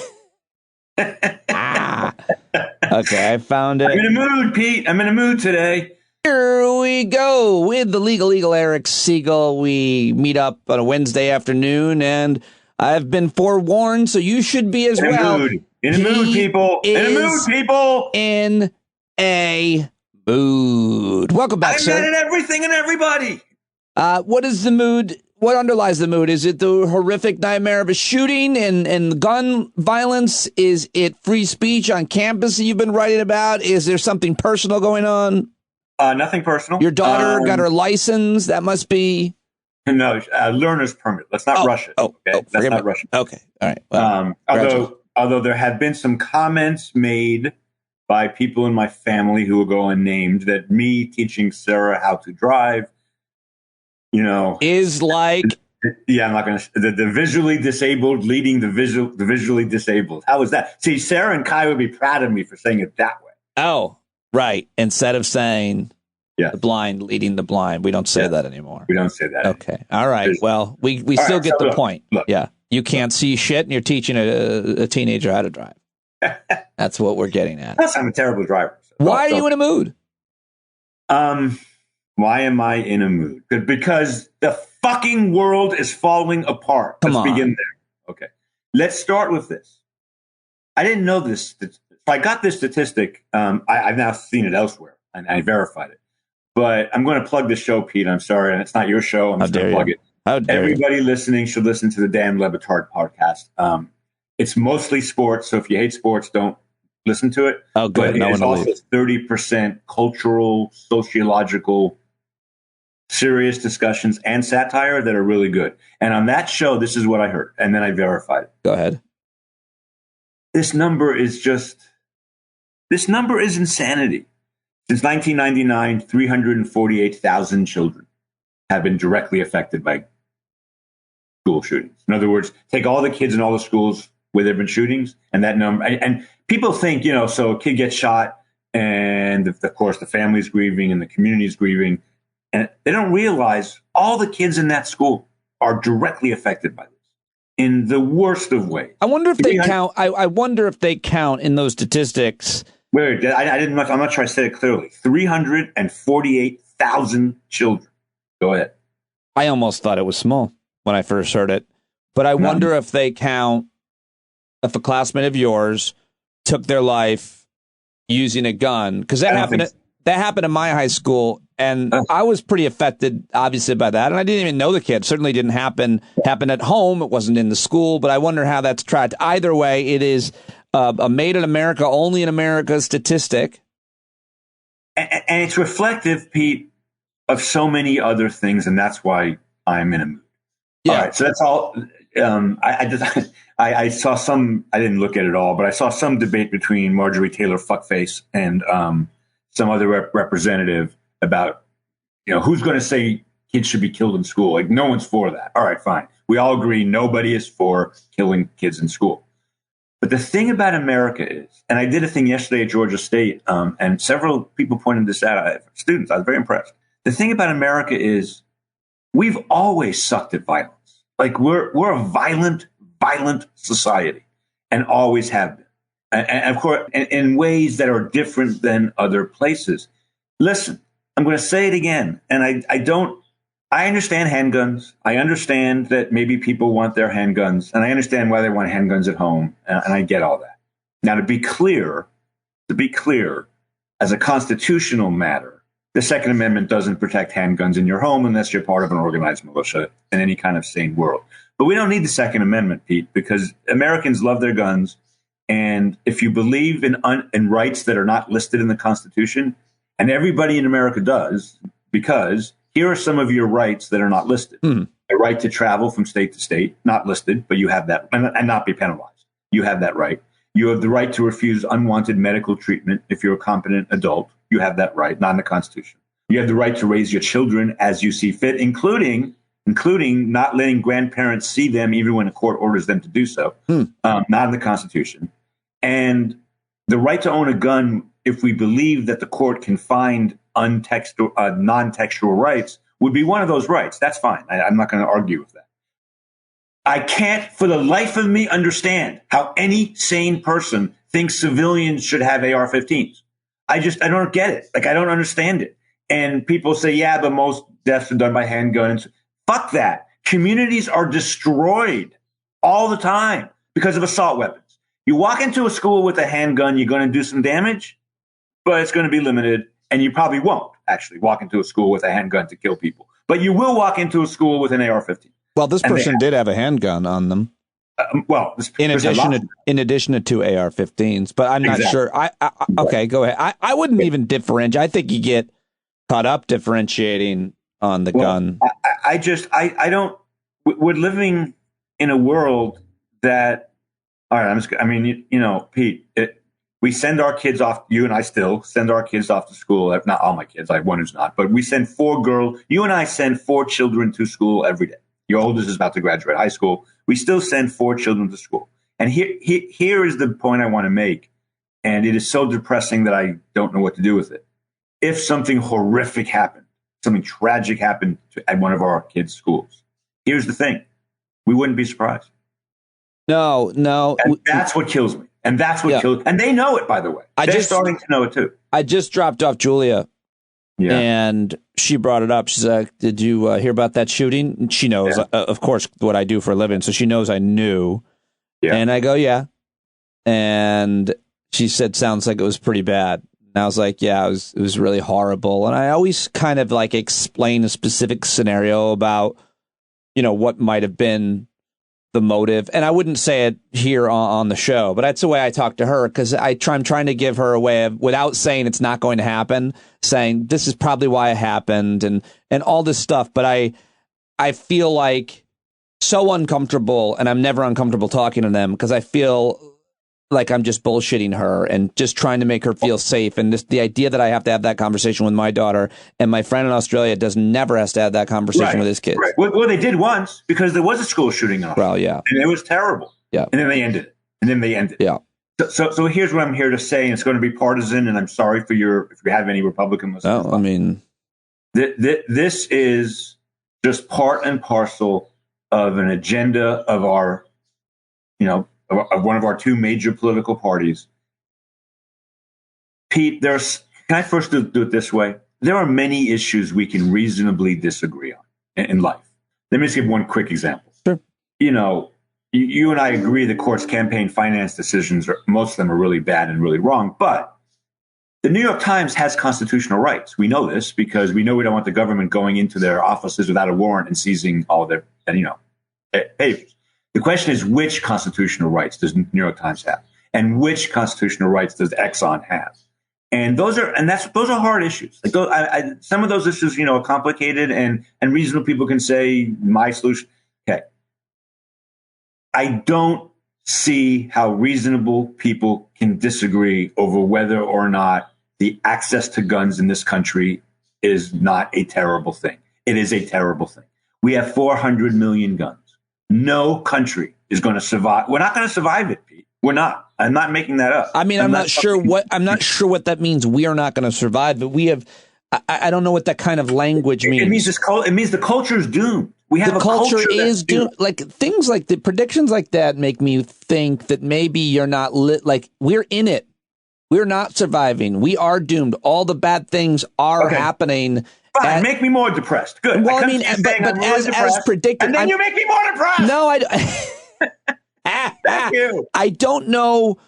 Okay, I found it. I'm in a mood, Pete. I'm in a mood today. Here we go with the legal eagle, Eric Segall. We meet up on a Wednesday afternoon, and I've been forewarned, so you should be as well. In a mood, people. In a mood, people. In a mood. Welcome back, sir. I'm in everything and everybody. What is the mood? What underlies the mood? Is it the horrific nightmare of a shooting and gun violence? Is it free speech on campus that you've been writing about? Is there something personal going on? Nothing personal. Your daughter got her license. That must be... No, learner's permit. Let's not rush it. Okay? Let's not rush it. Okay. All right. Well, although there have been some comments made by people in my family who will go unnamed that me teaching Sarah how to drive, is like... Yeah, I'm not going to... The visually disabled leading the visually disabled. How is that? See, Sarah and Kai would be proud of me for saying it that way. Oh, right. Instead of saying... Yeah. The blind leading the blind. We don't say that anymore. We don't say that. Okay. All right. Well, we still get the point. Look. Yeah. You can't see shit and you're teaching a teenager how to drive. That's what we're getting at. Plus, I'm a terrible driver. So Why are you in a mood? Why am I in a mood? Because the fucking world is falling apart. Let's begin there. Okay. Let's start with this. I didn't know this. I got this statistic. I've now seen it elsewhere and I verified it. But I'm going to plug the show, Pete. I'm sorry. And it's not your show. I'm just going to plug it. Everybody listening should listen to the Dan Le Batard podcast. It's mostly sports. So if you hate sports, don't listen to it. Oh, good. But it's also 30% cultural, sociological, serious discussions and satire that are really good. And on that show, this is what I heard. And then I verified it. Go ahead. This number is insanity. Since 1999, 348,000 children have been directly affected by school shootings. In other words, take all the kids in all the schools where there have been shootings, and that number. And people think, so a kid gets shot, and of course the family's grieving and the community's grieving, and they don't realize all the kids in that school are directly affected by this in the worst of ways. I wonder if they count. I wonder if they count in those statistics. Wait, I'm not sure I said it clearly. 348,000 children. Go ahead. I almost thought it was small when I first heard it. But I wonder if they count if a classmate of yours took their life using a gun. Because that happened at my high school. And I was pretty affected, obviously, by that. And I didn't even know the kid. Certainly didn't happen at home. It wasn't in the school. But I wonder how that's tracked. Either way, it is a made in America, only in America statistic. And it's reflective, Pete, of so many other things. And that's why I'm in a mood. Yeah. All right. So that's all. I saw some, I didn't look at it all, but I saw some debate between Marjorie Taylor Fuckface and some other representative about, who's going to say kids should be killed in school. Like, no one's for that. All right, fine. We all agree nobody is for killing kids in school. But the thing about America is, and I did a thing yesterday at Georgia State, and several people pointed this out, students, I was very impressed. The thing about America is we've always sucked at violence. Like, we're a violent society and always have been. And of course, in ways that are different than other places. Listen, I'm going to say it again. And I understand handguns. I understand that maybe people want their handguns, and I understand why they want handguns at home. And I get all that. Now, to be clear, as a constitutional matter, the Second Amendment doesn't protect handguns in your home unless you're part of an organized militia in any kind of sane world. But we don't need the Second Amendment, Pete, because Americans love their guns. And if you believe in rights that are not listed in the Constitution, and everybody in America does, because here are some of your rights that are not listed. The right to travel from state to state, not listed, but you have that, and not be penalized. You have that right. You have the right to refuse unwanted medical treatment if you're a competent adult. You have that right, not in the Constitution. You have the right to raise your children as you see fit, including not letting grandparents see them even when a court orders them to do so, not in the Constitution. And the right to own a gun, if we believe that the court can find non-textual rights, would be one of those rights. That's fine. I'm not going to argue with that. I can't for the life of me understand how any sane person thinks civilians should have AR-15s. I don't get it. Like, I don't understand it. And people say, yeah, but most deaths are done by handguns. Fuck that. Communities are destroyed all the time because of assault weapons. You walk into a school with a handgun, you're going to do some damage, but it's going to be limited. And you probably won't actually walk into a school with a handgun to kill people. But you will walk into a school with an AR-15. Well, this person did have a handgun on them. In addition to two AR-15s, but I'm not sure. Okay, go ahead. I wouldn't even differentiate. I think you get caught up differentiating on the gun. I don't. We're living in a world that. All right, Pete. We send our kids off. You and I still send our kids off to school. Not all my kids. I have one who's not, but we send 4 girls. You and I send 4 children to school every day. Your oldest is about to graduate high school. We still send 4 children to school. And here is the point I want to make. And it is so depressing that I don't know what to do with it. If something horrific happened, something tragic happened at one of our kids' schools, here's the thing. We wouldn't be surprised. No. And that's what kills me. And that's what kills. And they know it, by the way. They're starting to know it, too. I just dropped off Julia. Yeah. And she brought it up. She's like, did you hear about that shooting? And she knows, of course, what I do for a living. So she knows I knew. Yeah. And I go, yeah. And she said, sounds like it was pretty bad. And I was like, yeah, it was really horrible. And I always kind of like explain a specific scenario about, what might have been the motive. And I wouldn't say it here on the show, but that's the way I talk to her, because I'm trying to give her a way of, without saying it's not going to happen, saying this is probably why it happened and all this stuff. But I feel like so uncomfortable, and I'm never uncomfortable talking to them because I feel like I'm just bullshitting her and just trying to make her feel safe. And the idea that I have to have that conversation with my daughter, and my friend in Australia never has to have that conversation with his kids. Right. Well, they did once because there was a school shooting in Australia. Well, yeah. And it was terrible. Yeah. And then they ended it. Yeah. So here's what I'm here to say, and it's going to be partisan, and I'm sorry if you have any Republican listeners. No, I mean, this is just part and parcel of an agenda of our, of one of our 2 major political parties. Pete, can I first do it this way? There are many issues we can reasonably disagree on in life. Let me just give one quick example. Sure. You and I agree the court's campaign finance decisions, most of them are really bad and really wrong, but The New York Times has constitutional rights. We know this because we know we don't want the government going into their offices without a warrant and seizing all of their, papers. The question is, which constitutional rights does New York Times have, and which constitutional rights does Exxon have? And those are hard issues. Like some of those issues, are complicated, and reasonable people can say my solution. Okay, I don't see how reasonable people can disagree over whether or not the access to guns in this country is not a terrible thing. It is a terrible thing. We have 400 million guns. No country is going to survive. We're not going to survive it, Pete. We're not. I'm not making that up. I mean, I'm not sure what that means. We are not going to survive, but we have. I don't know what that kind of language means. It means the culture is doomed. We have the culture is doomed. Like things like the predictions like that make me think that maybe you're not we're in it. We're not surviving. We are doomed. All the bad things are happening. Fine, make me more depressed. Good. Well, I mean, but as predicted, and then you make me more depressed. No, Thank you. I don't know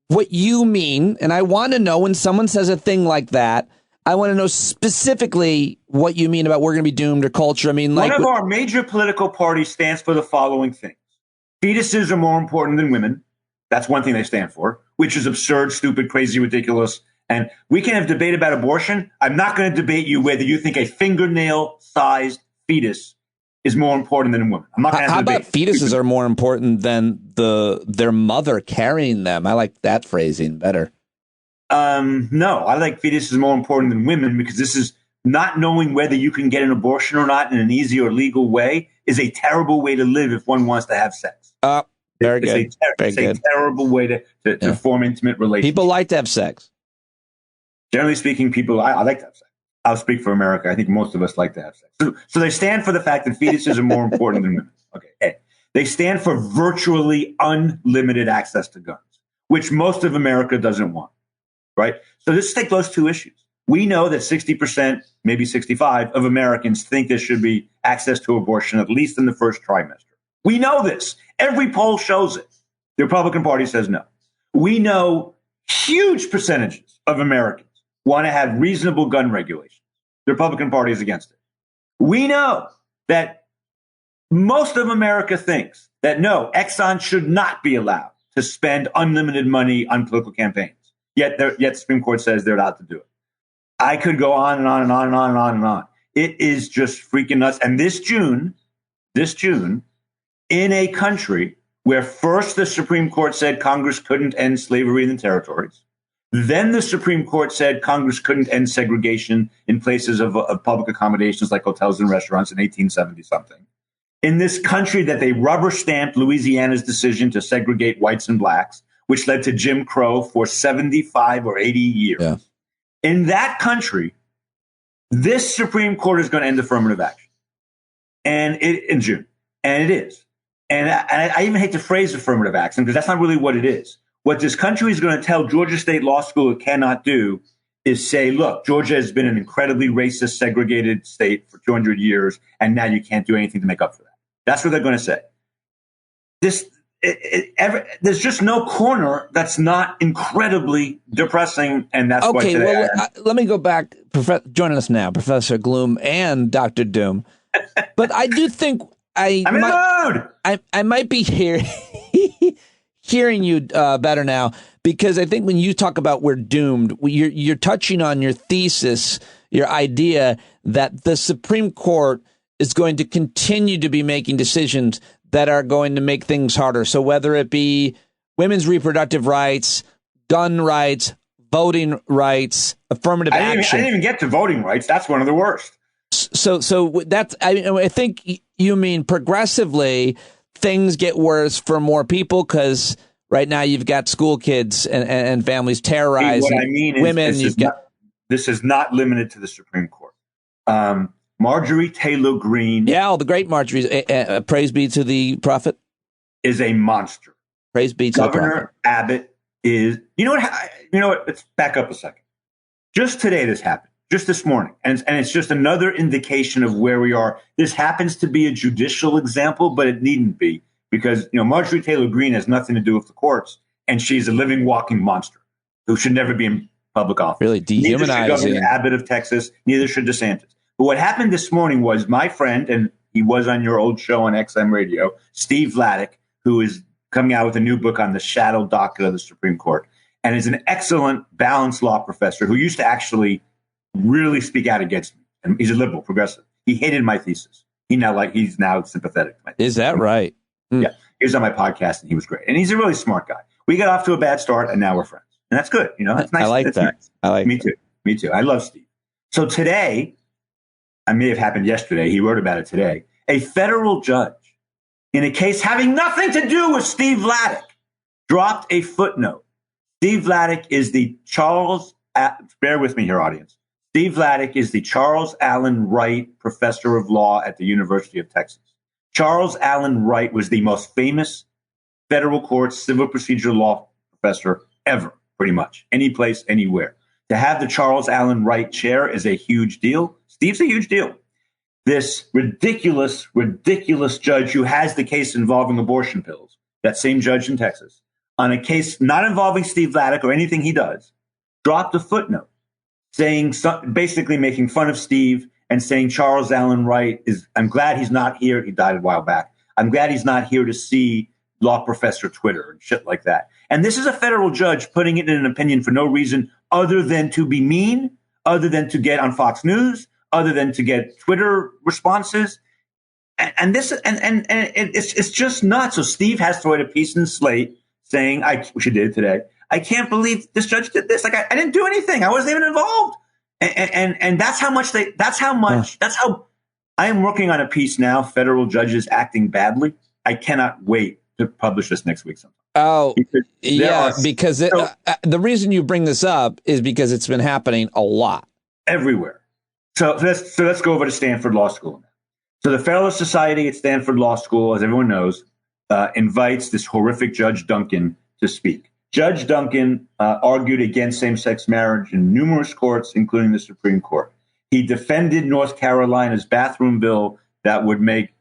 what you mean, and I want to know when someone says a thing like that. I want to know specifically what you mean about we're going to be doomed or culture. I mean, one of our major political parties stands for the following things: fetuses are more important than women. That's one thing they stand for, which is absurd, stupid, crazy, ridiculous. And we can have debate about abortion. I'm not going to debate you whether you think a fingernail-sized fetus is more important than a woman. I'm not going to How about fetuses are more important than their mother carrying them? I like that phrasing better. No, I like fetuses more important than women because this is not knowing whether you can get an abortion or not in an easy or legal way is a terrible way to live if one wants to have sex. Very good. It's a terrible way to form intimate relationships. People like to have sex. Generally speaking, I like to have sex. I'll speak for America. I think most of us like to have sex. So they stand for the fact that fetuses are more important than women. Okay. They stand for virtually unlimited access to guns, which most of America doesn't want. Right? So let's take those two issues. We know that 60%, maybe 65% of Americans think there should be access to abortion, at least in the first trimester. We know this. Every poll shows it. The Republican Party says no. We know huge percentages of Americans want to have reasonable gun regulations. The Republican Party is against it. We know that most of America thinks that no, Exxon should not be allowed to spend unlimited money on political campaigns. Yet the Supreme Court says they're allowed to do it. I could go on and on and on and on and on and on. It is just freaking nuts. And this June, in a country where first the Supreme Court said Congress couldn't end slavery in the territories, then the Supreme Court said Congress couldn't end segregation in places of public accommodations like hotels and restaurants in 1870-something. In this country that they rubber-stamped Louisiana's decision to segregate whites and blacks, which led to Jim Crow for 75 or 80 years. Yeah. In that country, this Supreme Court is going to end affirmative action, in June, and it is. And I even hate to phrase affirmative action because that's not really what it is. What this country is going to tell Georgia State Law School it cannot do is say, look, Georgia has been an incredibly racist, segregated state for 200 years, and now you can't do anything to make up for that. That's what they're going to say. There's just no corner that's not incredibly depressing, and that's why today. Well, let me go back. Joining us now, Professor Gloom and Dr. Doom. But I do think I'm in the mood. I might be hearing you better now, because I think when you talk about we're doomed, you're touching on your thesis, your idea that the Supreme Court is going to continue to be making decisions that are going to make things harder. So whether it be women's reproductive rights, gun rights, voting rights, affirmative action. I didn't even get to voting rights. That's one of the worst. So that's, I think you mean progressively things get worse for more people because right now you've got school kids and families terrorizing what I mean women. This is not limited to the Supreme Court. Marjorie Taylor Greene. Yeah, the great Marjorie. Praise be to the prophet. Is a monster. Praise be to Governor the prophet. Abbott is. You know what? Let's back up a second. Just today, this happened. Just this morning, and it's just another indication of where we are. This happens to be a judicial example, but it needn't be because Marjorie Taylor Greene has nothing to do with the courts, and she's a living, walking monster who should never be public office. Really dehumanizing. Neither should Governor Abbott of Texas. Neither should DeSantis. But what happened this morning was my friend, and he was on your old show on XM Radio, Steve Vladeck, who is coming out with a new book on the shadow docket of the Supreme Court, and is an excellent balanced law professor who used to actually really speak out against me. And he's a liberal, progressive. He hated my thesis. He's now sympathetic to my thesis. Is that right? Yeah. He was on my podcast, and he was great. And he's a really smart guy. We got off to a bad start, and now we're friends. And that's good. That's nice. I like that. Nice. I like Me too. Me too. I love Steve. So today, I may have happened yesterday. He wrote about it today. A federal judge in a case having nothing to do with Steve Vladeck dropped a footnote. Steve Vladeck is the bear with me here, audience. Steve Vladeck is the Charles Allen Wright Professor of Law at the University of Texas. Charles Allen Wright was the most famous federal court civil procedure law professor ever, pretty much. Any place, anywhere. To have the Charles Allen Wright chair is a huge deal. Steve's a huge deal. This ridiculous, ridiculous judge who has the case involving abortion pills, that same judge in Texas, on a case not involving Steve Vladeck or anything he does, dropped a footnote saying, basically making fun of Steve and saying Charles Allen Wright I'm glad he's not here. He died a while back. I'm glad he's not here to see law professor Twitter and shit like that. And this is a federal judge putting it in an opinion for no reason other than to be mean, other than to get on Fox News, other than to get Twitter responses. And it's just nuts. So Steve has to write a piece in Slate saying, which he did today, I can't believe this judge did this. Like, I didn't do anything. I wasn't even involved. And that's how I am working on a piece now, federal judges acting badly. I cannot wait to publish this next week sometime. Oh, because the reason you bring this up is because it's been happening a lot. Everywhere. So let's go over to Stanford Law School now. So the Federalist Society at Stanford Law School, as everyone knows, invites this horrific Judge Duncan to speak. Judge Duncan argued against same-sex marriage in numerous courts, including the Supreme Court. He defended North Carolina's bathroom bill that would make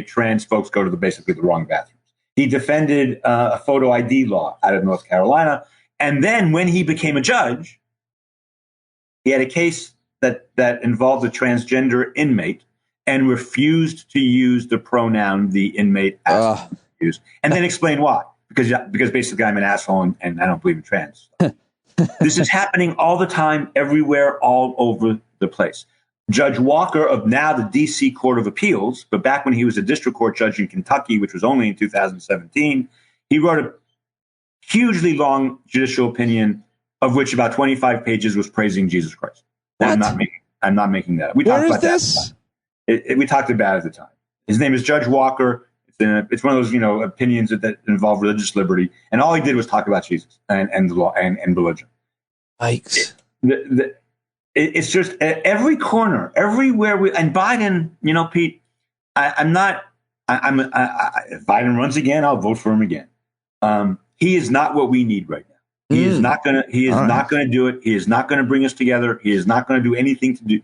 trans folks go to basically the wrong bathrooms. He defended a photo ID law out of North Carolina. And then when he became a judge, he had a case that involved a transgender inmate and refused to use the pronoun the inmate asked to use, and then explain why. Because basically I'm an asshole and I don't believe in trans. This is happening all the time, everywhere, all over the place. Judge Walker of now the D.C. Court of Appeals, but back when he was a district court judge in Kentucky, which was only in 2017, he wrote a hugely long judicial opinion, of which about 25 pages was praising Jesus Christ. I'm not making that up. We talked about this? We talked about it at the time. His name is Judge Walker. It's one of those, opinions that involve religious liberty. And all he did was talk about Jesus and the law and religion. Yikes. It's just every corner, everywhere. And Biden, Pete, if Biden runs again, I'll vote for him again. He is not what we need right now. He is not going to do it. He is not going to bring us together. He is not going to do anything to do.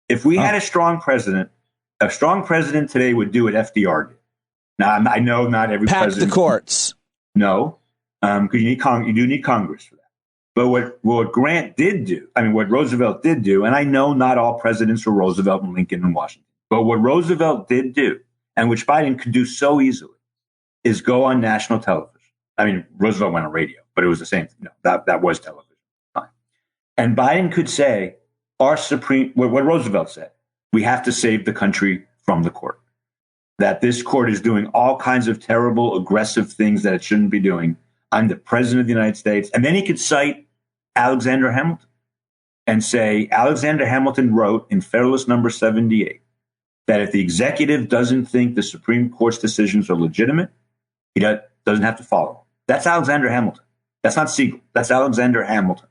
If we had a strong president today would do what FDR did. Now, I know not every president. Pack the courts. No, because you do need Congress for that. But what Grant did do, what Roosevelt did do, and I know not all presidents were Roosevelt and Lincoln and Washington, but what Roosevelt did do, and which Biden could do so easily, is go on national television. Roosevelt went on radio, but it was the same thing. No, that was television. Fine. And Biden could say, what Roosevelt said, we have to save the country from the court. That this court is doing all kinds of terrible, aggressive things that it shouldn't be doing. I'm the president of the United States. And then he could cite Alexander Hamilton and say, Alexander Hamilton wrote in Federalist number 78 that if the executive doesn't think the Supreme Court's decisions are legitimate, he doesn't have to follow them. That's Alexander Hamilton. That's not Segall. That's Alexander Hamilton.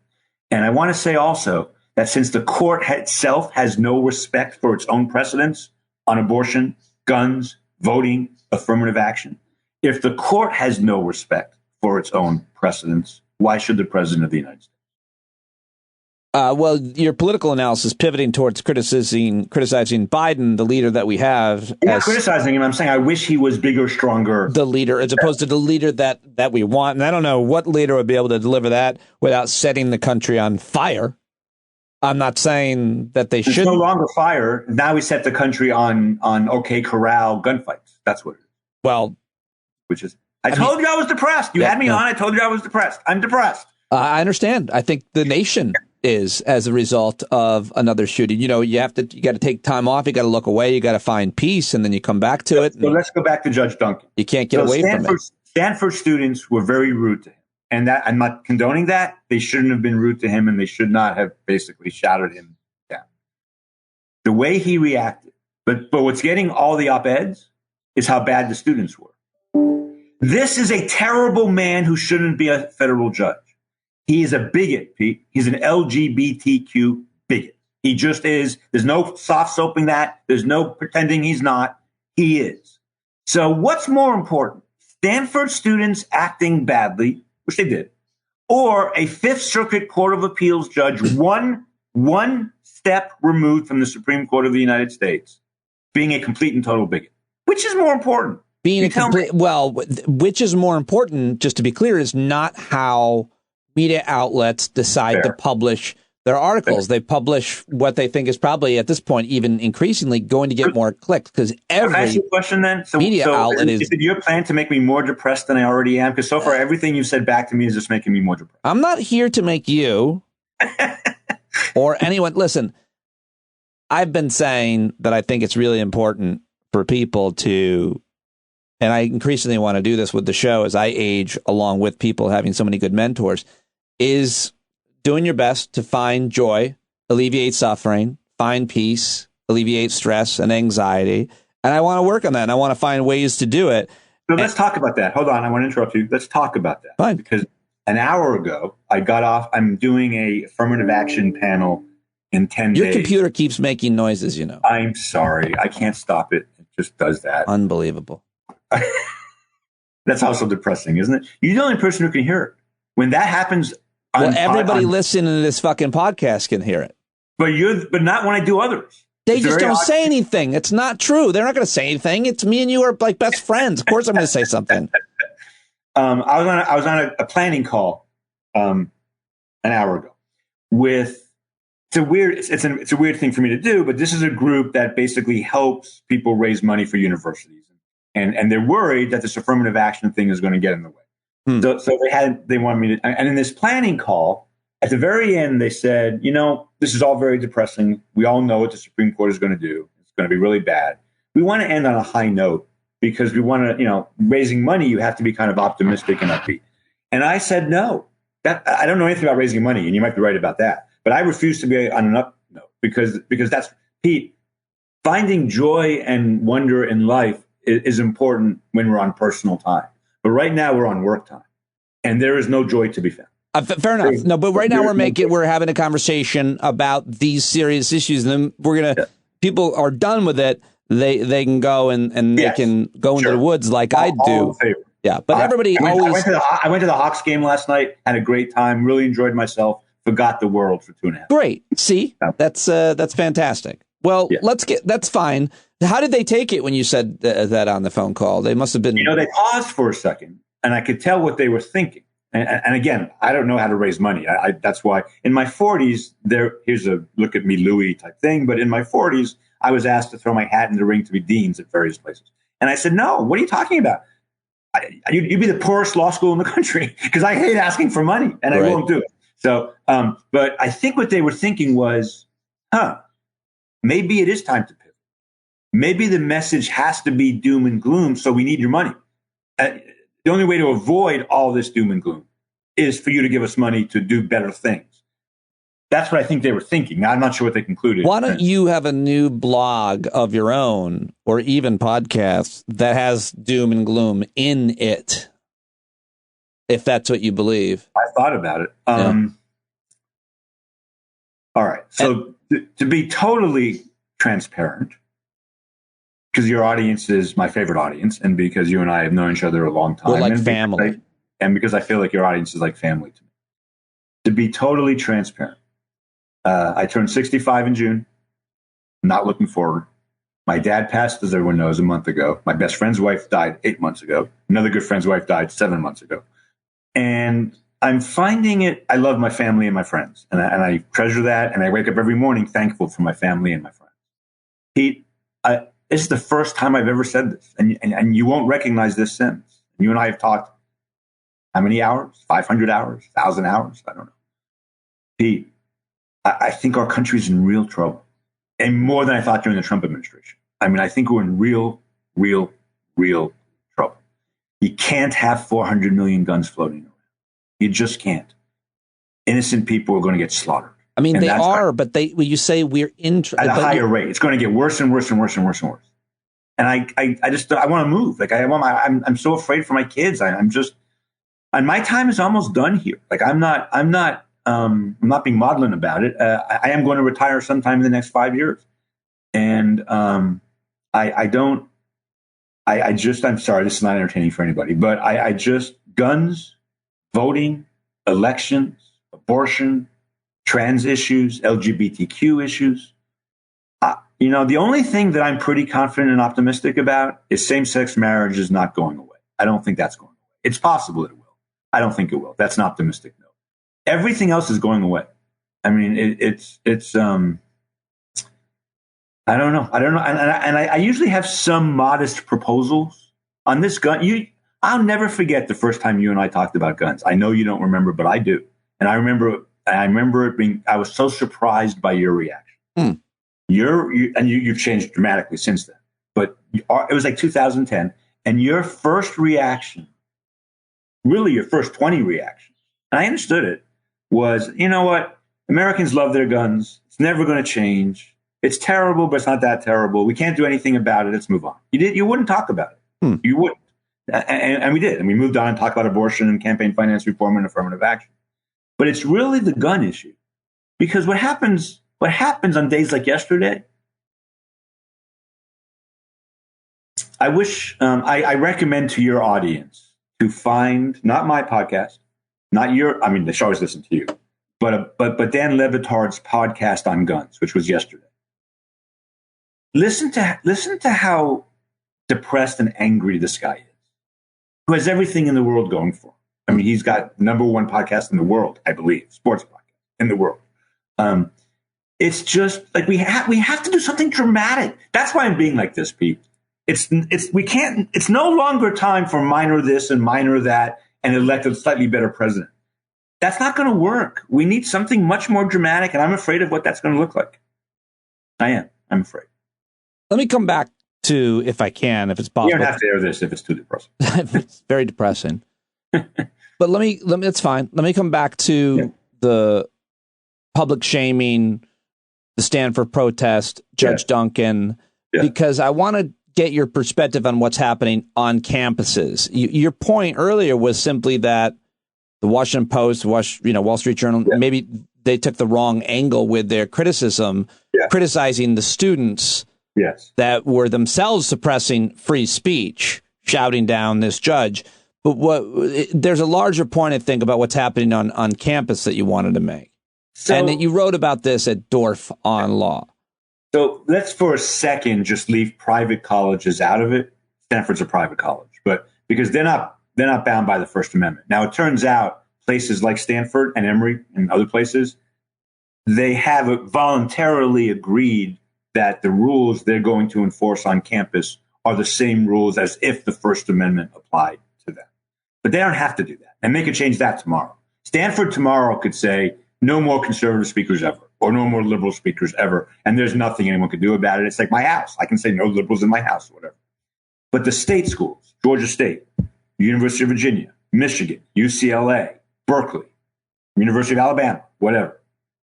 And I want to say also that since the court itself has no respect for its own precedents on abortion, guns, voting, affirmative action, if the court has no respect for its own precedents, why should the president of the United States? Well, your political analysis pivoting towards criticizing Biden, the leader that we have. I'm not criticizing him. I'm saying I wish he was bigger, stronger. The leader, as opposed to the leader that we want. And I don't know what leader would be able to deliver that without setting the country on fire. I'm not saying that they should. It's no longer fire. Now we set the country on OK Corral gunfights. That's what it is. Well, which is, I told you I was depressed. You had me on. I told you I was depressed. I'm depressed. I understand. I think the nation is as a result of another shooting. You know, you got to take time off. You got to look away. You got to find peace, and then you come back to it. So let's go back to Judge Duncan. You can't get away from it. Stanford students were very rude to him, and that I'm not condoning that. They shouldn't have been rude to him, and they should not have basically shouted him down. The way he reacted, but what's getting all the op-eds is how bad the students were. This is a terrible man who shouldn't be a federal judge. He is a bigot, Pete. He's an LGBTQ bigot. He just is. There's no soft soaping that. There's no pretending he's not. He is. So what's more important? Stanford students acting badly, which they did, or a Fifth Circuit Court of Appeals judge one step removed from the Supreme Court of the United States being a complete and total bigot? Which is more important? Which is more important, just to be clear, is not how media outlets decide to publish their articles. They publish what they think is probably, at this point, even increasingly going to get more clicks, because every Can I ask you a question then? media outlet is it your plan to make me more depressed than I already am? Because so far, everything you've said back to me is just making me more depressed. I'm not here to make you or anyone. Listen, I've been saying that I think it's really important for people to, and I increasingly want to do this with the show as I age along with people having so many good mentors, is doing your best to find joy, alleviate suffering, find peace, alleviate stress and anxiety. And I want to work on that. And I want to find ways to do it. So let's talk about that. Hold on. I want to interrupt you. Let's talk about that. Fine. Because an hour ago, I got off. I'm doing a affirmative action panel in 10 days. Your computer keeps making noises, you know. I'm sorry. I can't stop it. It just does that. Unbelievable. That's also depressing, isn't it? You're the only person who can hear it. When that happens, everybody listening to this fucking podcast can hear it. But not when I do others. They just don't say anything. It's not true. They're not going to say anything. It's me and you are like best friends. Of course I'm going to say something. I was on a planning call an hour ago with, it's a weird thing for me to do, but this is a group that basically helps people raise money for universities. And they're worried that this affirmative action thing is going to get in the way. So they wanted me to, and in this planning call, at the very end, they said, this is all very depressing. We all know what the Supreme Court is going to do. It's going to be really bad. We want to end on a high note because we want to, raising money, you have to be kind of optimistic and upbeat. And I said, no, I don't know anything about raising money, and you might be right about that. But I refuse to be on an up note because that's, Pete, finding joy and wonder in life is important when we're on personal time. But right now we're on work time, and there is no joy to be found. Fair enough. No, but right now we're having a conversation about these serious issues, and then people are done with it. They can go and they can go into the woods like I do. Yeah, but everybody always. I went to the Hawks game last night. Had a great time. Really enjoyed myself. Forgot the world for 2.5. Great. See, that's fantastic. Well, that's fine. How did they take it when you said that on the phone call? They must have been. They paused for a second, and I could tell what they were thinking. And again, I don't know how to raise money. That's why in my 40s, here's a look at me, Louie type thing. But in my 40s, I was asked to throw my hat in the ring to be deans at various places. And I said, no, what are you talking about? You'd be the poorest law school in the country because I hate asking for money and I won't do it. So, but I think what they were thinking was, maybe it is time to pivot. Maybe the message has to be doom and gloom. So we need your money. The only way to avoid all this doom and gloom is for you to give us money to do better things. That's what I think they were thinking. Now, I'm not sure what they concluded. Why don't you have a new blog of your own or even podcasts that has doom and gloom in it, if that's what you believe? I thought about it. All right. So to be totally transparent, because your audience is my favorite audience, and because you and I have known each other a long time. We're like family. And because I feel like your audience is like family to me. To be totally transparent, I turned 65 in June. Not looking forward. My dad passed, as everyone knows, a month ago. My best friend's wife died 8 months ago. Another good friend's wife died 7 months ago. And I'm finding it, I love my family and my friends. And I treasure that. And I wake up every morning thankful for my family and my friends. Pete, this is the first time I've ever said this. And you won't recognize this sentence. You and I have talked how many hours? 500 hours? 1,000 hours? I don't know. Pete, I think our country's in real trouble. And more than I thought during the Trump administration. I mean, I think we're in real trouble. You can't have 400 million guns floating around. You just can't. Innocent people are going to get slaughtered. I mean, they are, but when you say we're in at a higher rate, it's going to get worse and worse and worse and worse and worse. And I just want to move. Like I'm so afraid for my kids. I'm just, and my time is almost done here. Like I'm not being maudlin about it. I am going to retire sometime in the next 5 years. And I'm sorry, this is not entertaining for anybody, but I just, guns, voting, elections, abortion, trans issues, LGBTQ issues. The only thing that I'm pretty confident and optimistic about is same-sex marriage is not going away. I don't think that's going away. It's possible it will. I don't think it will. That's an optimistic note. Everything else is going away. I mean, it's I don't know. And I usually have some modest proposals on this gun. I'll never forget the first time you and I talked about guns. I know you don't remember, but I do. And I remember it being, I was so surprised by your reaction. You've changed dramatically since then, but it was like 2010. And your first reaction, really your first 20 reactions, and I understood it, was, you know what? Americans love their guns. It's never going to change. It's terrible, but it's not that terrible. We can't do anything about it. Let's move on. You wouldn't talk about it. You wouldn't. And we did. And we moved on and talked about abortion and campaign finance reform and affirmative action. But it's really the gun issue. Because what happens on days like yesterday, I wish, I recommend to your audience to find, not my podcast, not your, I mean, they should always listen to you, but Dan Le Batard's podcast on guns, which was yesterday. Listen to how depressed and angry this guy is, who has everything in the world going for him. I mean, he's got #1 podcast in the world, I believe, sports podcast in the world. It's just like we have to do something dramatic. That's why I'm being like this, Pete. It's no longer time for minor this and minor that and elect a slightly better president. That's not going to work. We need something much more dramatic, and I'm afraid of what that's going to look like. I'm afraid. Let me come back to, if I can, if it's possible. You don't have to air this if it's too depressing. It's very depressing. But let me, it's fine. Let me come back to the public shaming, the Stanford protest, Judge Duncan, because I want to get your perspective on what's happening on campuses. Your point earlier was simply that the Washington Post, Wall Street Journal, maybe they took the wrong angle with their criticism, criticizing the students that were themselves suppressing free speech, shouting down this judge. But there's a larger point, I think, about what's happening on campus that you wanted to make. And that you wrote about this at Dorf on Law. So let's for a second just leave private colleges out of it. Stanford's a private college, but because they're not bound by the First Amendment. Now, it turns out places like Stanford and Emory and other places, they have voluntarily agreed that the rules they're going to enforce on campus are the same rules as if the First Amendment applied to them. But they don't have to do that. And they could change that tomorrow. Stanford tomorrow could say no more conservative speakers ever, or no more liberal speakers ever. And there's nothing anyone could do about it. It's like my house. I can say no liberals in my house or whatever. But the state schools, Georgia State, University of Virginia, Michigan, UCLA, Berkeley, University of Alabama, whatever.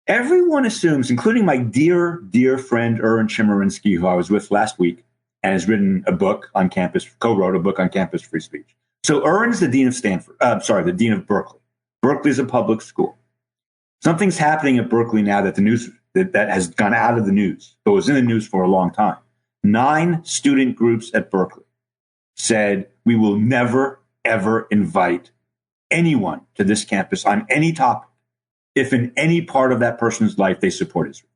Everyone assumes, including my dear, dear friend, Erin Chemerinsky, who I was with last week and has written a book on campus, co-wrote a book on campus free speech. So Erin's the dean of the dean of Berkeley. Berkeley's a public school. Something's happening at Berkeley now that the news that has gone out of the news, but was in the news for a long time. 9 student groups at Berkeley said, we will never, ever invite anyone to this campus on any topic if in any part of that person's life they support Israel.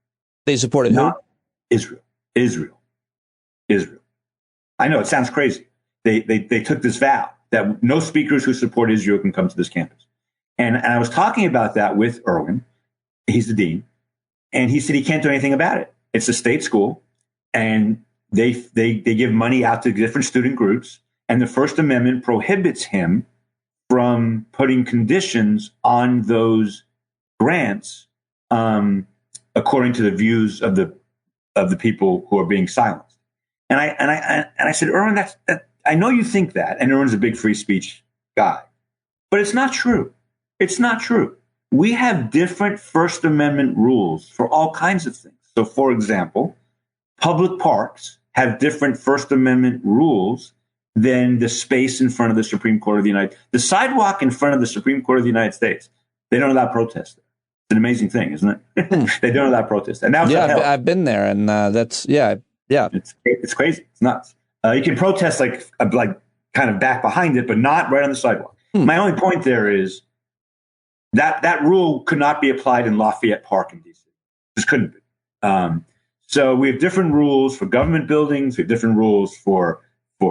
They supported who? Israel. I know it sounds crazy. They took this vow that no speakers who support Israel can come to this campus. And I was talking about that with Erwin. He's the dean. And he said he can't do anything about it. It's a state school. And they give money out to different student groups. And the First Amendment prohibits him from putting conditions on those grants according to the views of the people who are being silenced. And I said, Erwin, I know you think that, and Erwin's a big free speech guy, but it's not true. It's not true. We have different First Amendment rules for all kinds of things. So, for example, public parks have different First Amendment rules than the space in front of the Supreme Court of the United States. The sidewalk in front of the Supreme Court of the United States, they don't allow protest there. It's an amazing thing, isn't it? They don't allow protest. And now I've been there, and that's it's crazy. It's nuts. You can protest like kind of back behind it, but not right on the sidewalk. My only point there is that rule could not be applied in Lafayette Park in D.C. Just couldn't be. So we have different rules for government buildings. We have different rules for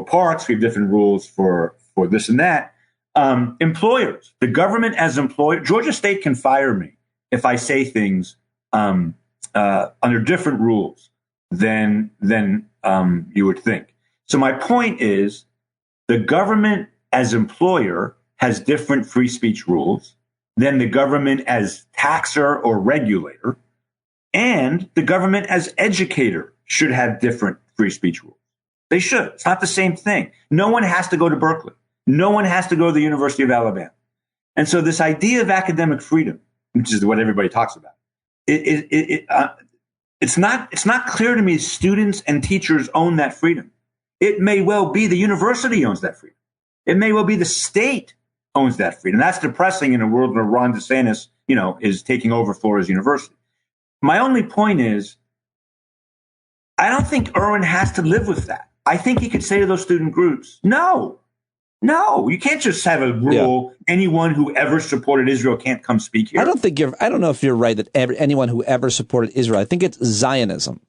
parks. We have different rules for this and that. Employers, the government as employer, Georgia State can fire me if I say things under different rules than you would think. So my point is, the government as employer has different free speech rules than the government as taxer or regulator, and the government as educator should have different free speech rules. They should. It's not the same thing. No one has to go to Berkeley. No one has to go to the University of Alabama. And so this idea of academic freedom, which is what everybody talks about, it's not clear to me students and teachers own that freedom. It may well be the university owns that freedom. It may well be the state owns that freedom. That's depressing in a world where Ron DeSantis, is taking over Florida's university. My only point is, I don't think Erwin has to live with that. I think he could say to those student groups, no, you can't just have a rule. Yeah. Anyone who ever supported Israel can't come speak here. I don't know if you're right that anyone who ever supported Israel, I think it's Zionism.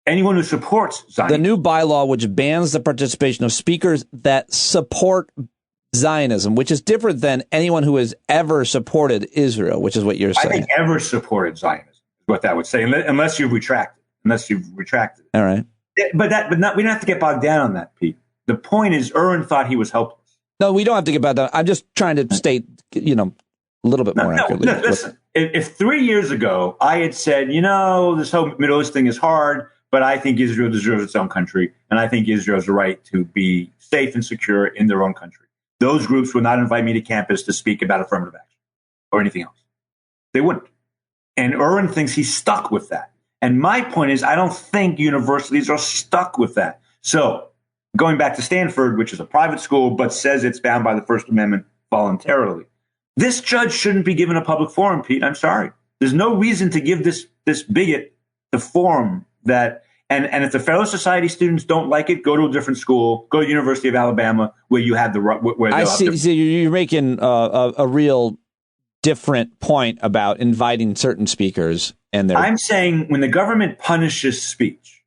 Anyone who supports Zionism. The new bylaw, which bans the participation of speakers that support Zionism, which is different than anyone who has ever supported Israel, which is what you're saying. I think ever supported Zionism is what that would say, unless you've retracted. All right. But we don't have to get bogged down on that, Pete. The point is, Erwin thought he was helpless. No, we don't have to get bogged down. I'm just trying to state, a little bit more accurately. No, listen, if 3 years ago I had said, this whole Middle East thing is hard, but I think Israel deserves its own country, and I think Israel has a right to be safe and secure in their own country, those groups would not invite me to campus to speak about affirmative action or anything else. They wouldn't. And Erwin thinks he's stuck with that. And my point is, I don't think universities are stuck with that. So going back to Stanford, which is a private school, but says it's bound by the First Amendment voluntarily, this judge shouldn't be given a public forum, Pete. I'm sorry. There's no reason to give this bigot the forum that, and if the Fellow Society students don't like it, go to a different school, go to the University of Alabama, where you have where I see. You're making a real different point about inviting certain speakers. I'm saying when the government punishes speech,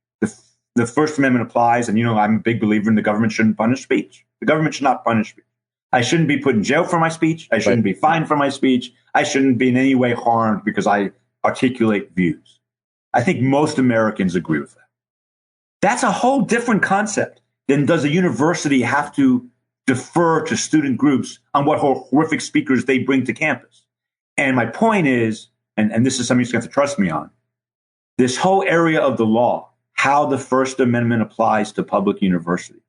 the First Amendment applies, and I'm a big believer in the government shouldn't punish speech. The government should not punish speech. I shouldn't be put in jail for my speech. I shouldn't be fined for my speech. I shouldn't be in any way harmed because I articulate views. I think most Americans agree with that. That's a whole different concept than does a university have to defer to student groups on what horrific speakers they bring to campus. And my point is, and this is something you're going to have to trust me on, this whole area of the law, how the First Amendment applies to public universities,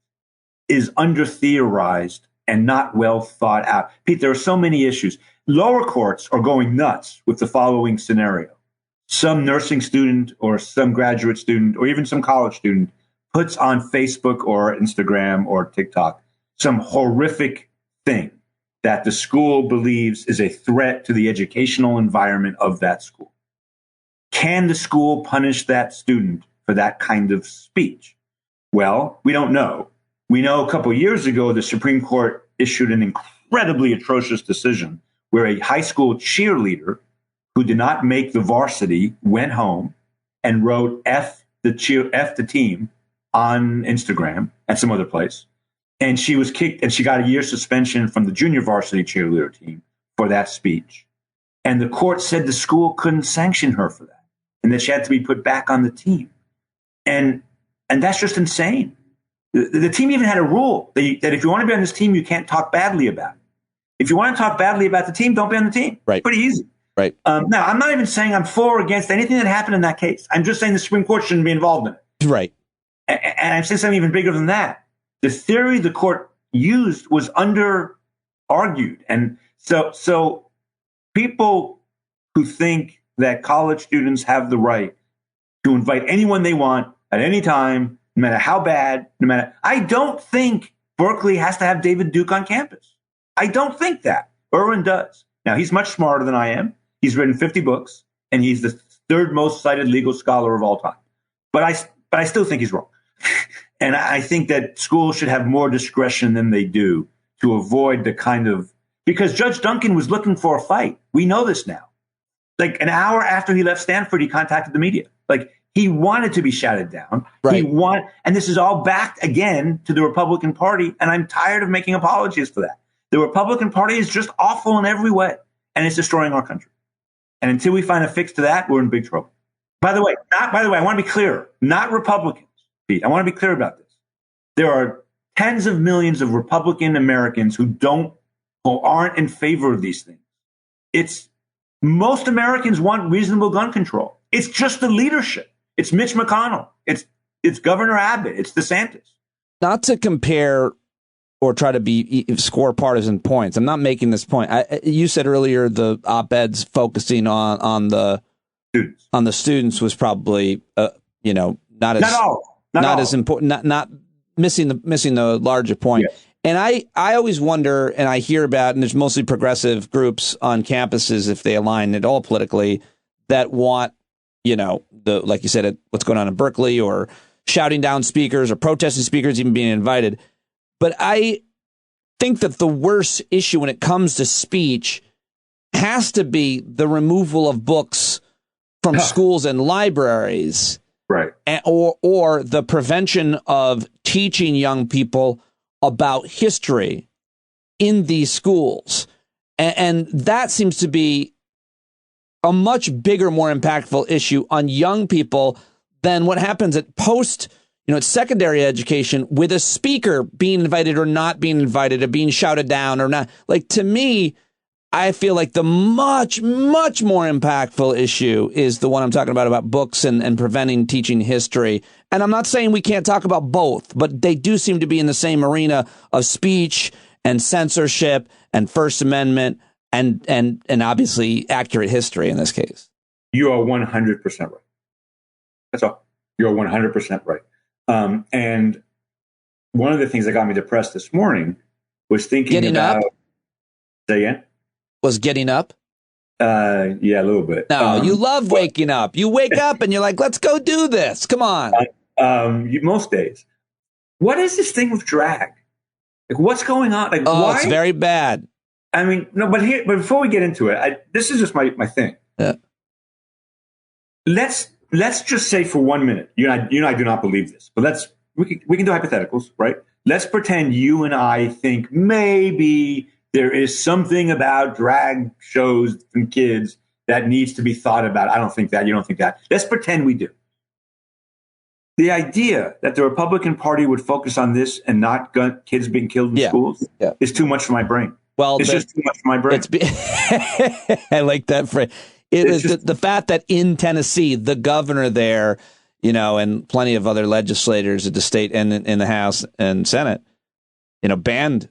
is under-theorized and not well thought out. Pete, there are so many issues. Lower courts are going nuts with the following scenario. Some nursing student or some graduate student or even some college student puts on Facebook or Instagram or TikTok some horrific thing that the school believes is a threat to the educational environment of that school. Can the school punish that student for that kind of speech? Well, we don't know. We know a couple of years ago, the Supreme Court issued an incredibly atrocious decision where a high school cheerleader who did not make the varsity went home and wrote F the team on Instagram and some other place. And she was kicked, and she got a year suspension from the junior varsity cheerleader team for that speech. And the court said the school couldn't sanction her for that, and that she had to be put back on the team. And that's just insane. The team even had a rule that if you want to be on this team, you can't talk badly about it. If you want to talk badly about the team, don't be on the team. Right. Pretty easy. Right. Now, I'm not even saying I'm for or against anything that happened in that case. I'm just saying the Supreme Court shouldn't be involved in it. Right. And I'm saying something even bigger than that. The theory the court used was under-argued. And so people who think that college students have the right to invite anyone they want at any time, no matter how bad, I don't think Berkeley has to have David Duke on campus. I don't think that. Irwin does. Now, he's much smarter than I am. He's written 50 books, and he's the third most cited legal scholar of all time. But I still think he's wrong. And I think that schools should have more discretion than they do to avoid the kind of, because Judge Duncan was looking for a fight. We know this now. Like an hour after he left Stanford, he contacted the media. Like he wanted to be shouted down. Right. And this is all backed again to the Republican Party. And I'm tired of making apologies for that. The Republican Party is just awful in every way, and it's destroying our country. And until we find a fix to that, we're in big trouble. By the way, I want to be clear, not Republicans, Pete. I want to be clear about this. There are tens of millions of Republican Americans who aren't in favor of these things. Most Americans want reasonable gun control. It's just the leadership. It's Mitch McConnell. It's Governor Abbott. It's DeSantis. Not to compare or try to score partisan points. I'm not making this point. You said earlier the op-eds focusing on the students was probably not as important. Not missing the larger point. Yes. And I always wonder, and I hear about, and there's mostly progressive groups on campuses, if they align at all politically, that want, like you said, what's going on in Berkeley, or shouting down speakers or protesting speakers even being invited. But I think that the worst issue when it comes to speech has to be the removal of books from schools and libraries, right? Or the prevention of teaching young people about history in these schools. And that seems to be a much bigger, more impactful issue on young people than what happens at at secondary education, with a speaker being invited or not being invited, or being shouted down or not. Like, to me, I feel like the much, much more impactful issue is the one I'm talking about books and preventing teaching history. And I'm not saying we can't talk about both, but they do seem to be in the same arena of speech and censorship and First Amendment and obviously accurate history in this case. You are 100% right. That's all. You're 100% right. And one of the things that got me depressed this morning was thinking getting about. Up? Say again? Was getting up? Yeah, a little bit. No, you love waking up. You wake up and you're like, let's go do this. Come on. Most days. What is this thing with drag? Like, what's going on? Like, why? It's very bad. I mean, no, but before we get into it, this is just my thing. Yeah. Let's just say for 1 minute, you and I do not believe this, but we can do hypotheticals, right? Let's pretend you and I think maybe there is something about drag shows from kids that needs to be thought about. I don't think that. You don't think that. Let's pretend we do. The idea that the Republican Party would focus on this and not kids being killed in schools is too much for my brain. Well, it's just too much for my brain. I like that phrase. It is the fact that in Tennessee, the governor there, and plenty of other legislators at the state and in the House and Senate, banned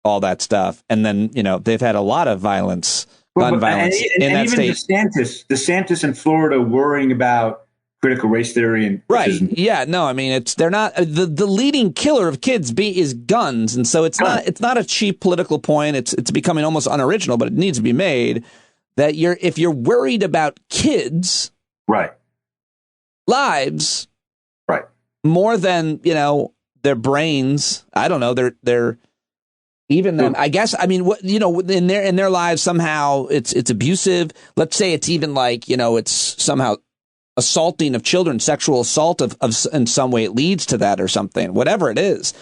all that stuff. And then, they've had a lot of violence, gun violence in that even state. DeSantis in Florida worrying about critical race theory and racism. Right. Yeah. No, I mean, they're not the leading killer of kids is guns. And so it's not a cheap political point. It's becoming almost unoriginal, but it needs to be made that if you're worried about kids, right, lives, right, more than, their brains, I don't know, their Even then, I guess, I mean, what, in their lives, somehow it's abusive. Let's say it's even like, it's somehow assaulting of children, sexual assault of in some way it leads to that or something, whatever it is.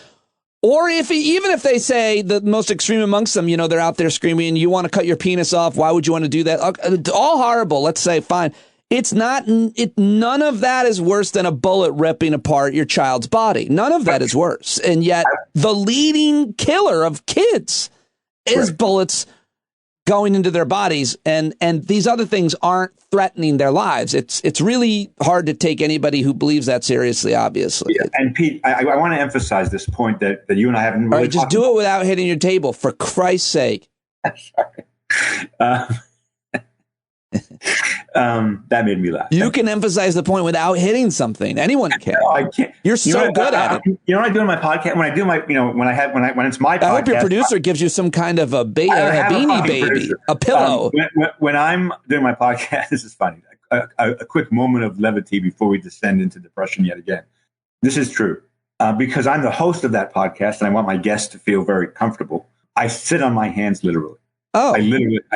Or even if they say the most extreme amongst them, they're out there screaming, you want to cut your penis off. Why would you want to do that? All horrible. Let's say, fine. It's not, none of that is worse than a bullet ripping apart your child's body. None of that is worse. And yet the leading killer of kids is bullets going into their bodies. And these other things aren't threatening their lives. It's really hard to take anybody who believes that seriously, obviously. Yeah. And Pete, I want to emphasize this point that you and I haven't really All right, just do it without hitting your table, for Christ's sake. Sorry. That made me laugh. You can emphasize the point without hitting something. Anyone can. No, I can't. You're so good at it. You know what I do in my podcast? When I do my, when it's my podcast. I hope your producer gives you some kind of a beanie baby, producer. A pillow. When I'm doing my podcast, this is funny. A quick moment of levity before we descend into depression yet again. This is true. Because I'm the host of that podcast and I want my guests to feel very comfortable. I sit on my hands literally. Oh. I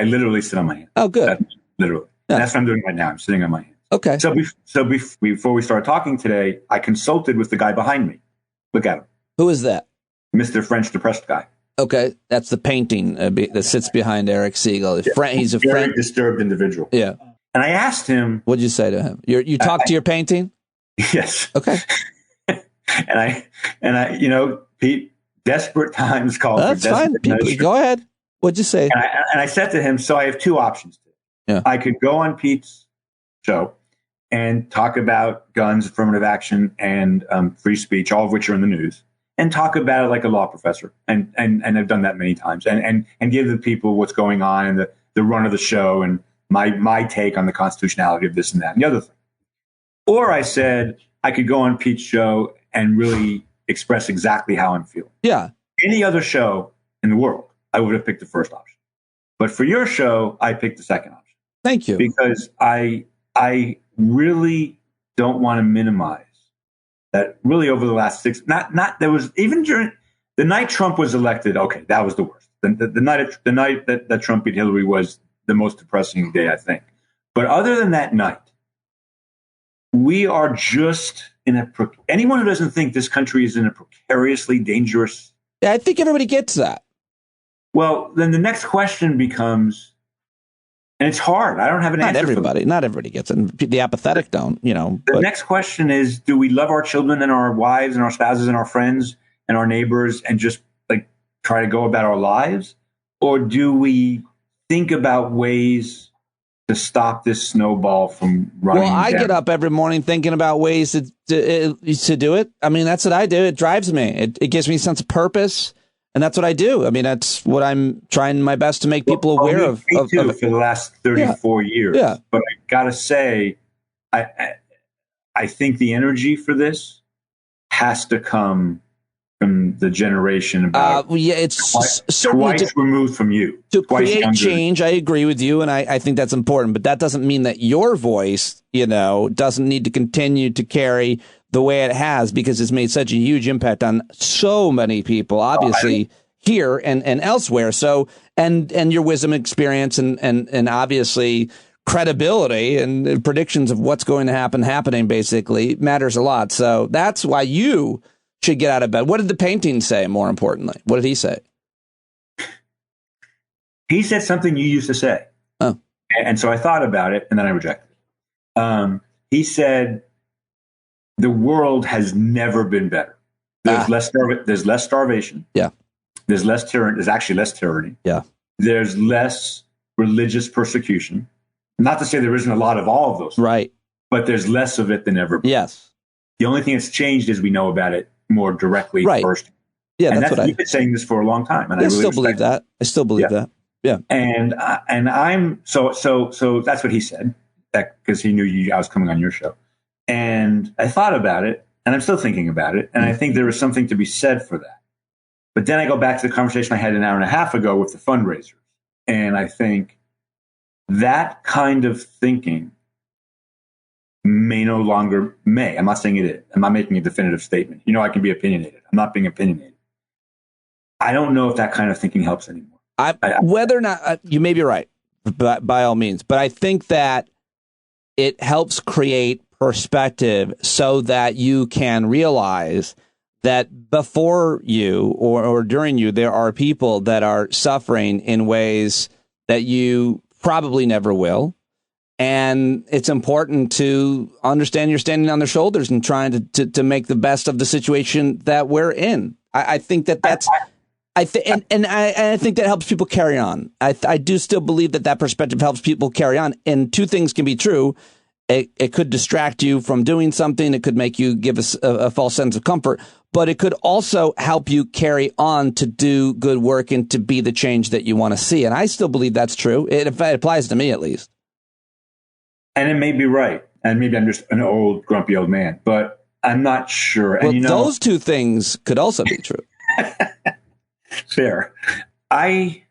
literally sit on my hands. Oh, good. Literally. Yeah. That's what I'm doing right now. I'm sitting on my hands. Okay. So before we started talking today, I consulted with the guy behind me. Look at him. Who is that? Mr. French depressed guy. Okay. That's the painting that sits behind Eric Segall. He's a very disturbed individual. Yeah. And I asked him. What'd you say to him? You talked to your painting? Yes. Okay. and I, Pete, desperate times call for desperate. That's fine. People, go ahead. What'd you say? And I said to him, so I have two options. Yeah. I could go on Pete's show and talk about guns, affirmative action, and free speech, all of which are in the news, and talk about it like a law professor. And I've done that many times, and give the people what's going on and the run of the show and my take on the constitutionality of this and that and the other thing. Or I said I could go on Pete's show and really express exactly how I'm feeling. Yeah. Any other show in the world, I would have picked the first option. But for your show, I picked the second option. Thank you. Because I really don't want to minimize that. Really, over the last there was even during the night Trump was elected. Okay, that was the worst. The night that Trump beat Hillary was the most depressing day, I think. But other than that night, we are just anyone who doesn't think this country is in a precariously dangerous. Yeah, I think everybody gets that. Well, then the next question becomes. And it's hard. I don't have an answer. Not everybody gets it. The apathetic don't, The next question is, do we love our children and our wives and our spouses and our friends and our neighbors and just try to go about our lives? Or do we think about ways to stop this snowball from running down? I get up every morning thinking about ways to do it. I mean, that's what I do. It drives me. It gives me a sense of purpose. And that's what I do. I mean, that's what I'm trying my best to make people aware of. Me too, for the last 34 years. Yeah. But I got to say, I think the energy for this has to come from the generation about it's twice removed from you. To create younger. Change, I agree with you, and I think that's important. But that doesn't mean that your voice, doesn't need to continue to carry the way it has, because it's made such a huge impact on so many people, obviously here and elsewhere. So, and your wisdom, experience, and obviously credibility and predictions of what's going to happening basically matters a lot. So that's why you should get out of bed. What did the painting say? More importantly, what did he say? He said something you used to say. Oh, and so I thought about it, and then I rejected it. He said, the world has never been better. There's less starvation. Yeah. There's less tyranny. There's actually less tyranny. Yeah. There's less religious persecution. Not to say there isn't a lot of all of those. Right. But there's less of it than ever before. Yes. The only thing that's changed is we know about it more directly first. Yeah, that's what you've been saying this for a long time. And I still believe that. I still believe that. Yeah. And I'm so that's what he said, because he knew I was coming on your show. And I thought about it, and I'm still thinking about it, and I think there is something to be said for that. But then I go back to the conversation I had an hour and a half ago with the fundraisers, and I think that kind of thinking may no longer I'm not saying it is. I'm not making a definitive statement. I can be opinionated. I'm not being opinionated. I don't know if that kind of thinking helps anymore. Whether or not you may be right, by all means, but I think that it helps create perspective so that you can realize that before you or during you, there are people that are suffering in ways that you probably never will. And it's important to understand you're standing on their shoulders and trying to make the best of the situation that we're in. I think that's... I think that helps people carry on. I do still believe that perspective helps people carry on. And two things can be true. It could distract you from doing something. It could make you give us a false sense of comfort, but it could also help you carry on to do good work and to be the change that you want to see. And I still believe that's true. It applies to me, at least. And it may be right. And maybe I'm just an old, grumpy old man, but I'm not sure. Well, and those two things could also be true. Fair. I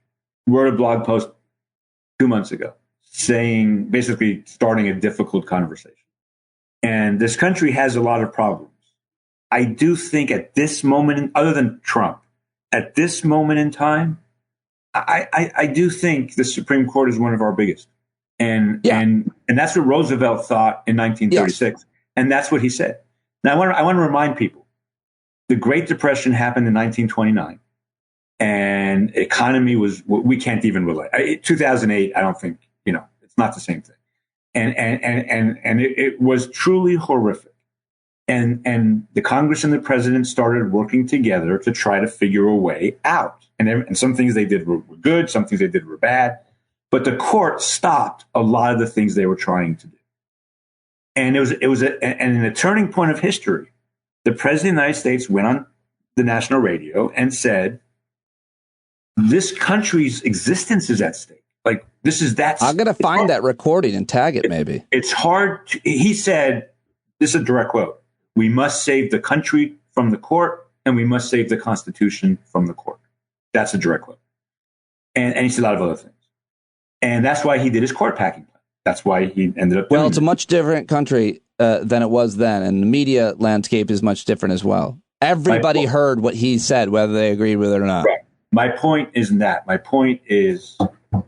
wrote a blog post 2 months ago saying, basically starting a difficult conversation. And this country has a lot of problems. I do think at this moment, other than Trump, at this moment in time, I do think the Supreme Court is one of our biggest. And that's what Roosevelt thought in 1936. Yes. And that's what he said. Now, I want to remind people, the Great Depression happened in 1929. And economy was, we can't even relate. 2008, I don't think, it's not the same thing. And it was truly horrific. And the Congress and the president started working together to try to figure a way out. And some things they did were good, some things they did were bad. But the court stopped a lot of the things they were trying to do. And it was a turning point of history. The president of the United States went on the national radio and said, this country's existence is at stake. Like, I'm going to find that recording and tag it, maybe. It's hard. He said, this is a direct quote, we must save the country from the court and we must save the Constitution from the court. That's a direct quote. And he said a lot of other things. And that's why he did his court packing plan. That's why he ended up doing Well, it's a much different country than it was then. And the media landscape is much different as well. Everybody heard what he said, whether they agreed with it or not. Right. My point isn't that. My point is,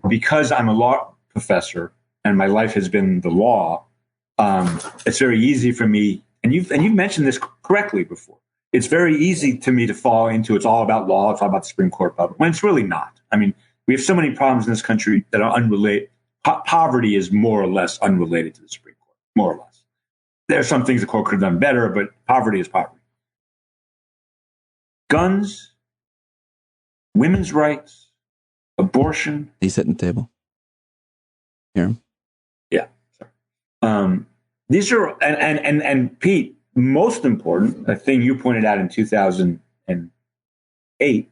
because I'm a law professor and my life has been the law, it's very easy for me, and you've mentioned this correctly before, it's very easy to me to fall into it's all about law, it's all about the Supreme Court, when it's really not. I mean, we have so many problems in this country that are unrelated. Poverty is more or less unrelated to the Supreme Court, more or less. There are some things the court could have done better, but poverty is poverty. Guns, women's rights, abortion. He's sitting at the table. Hear him? Yeah. Sorry. These are, and Pete, most important, a thing you pointed out in 2008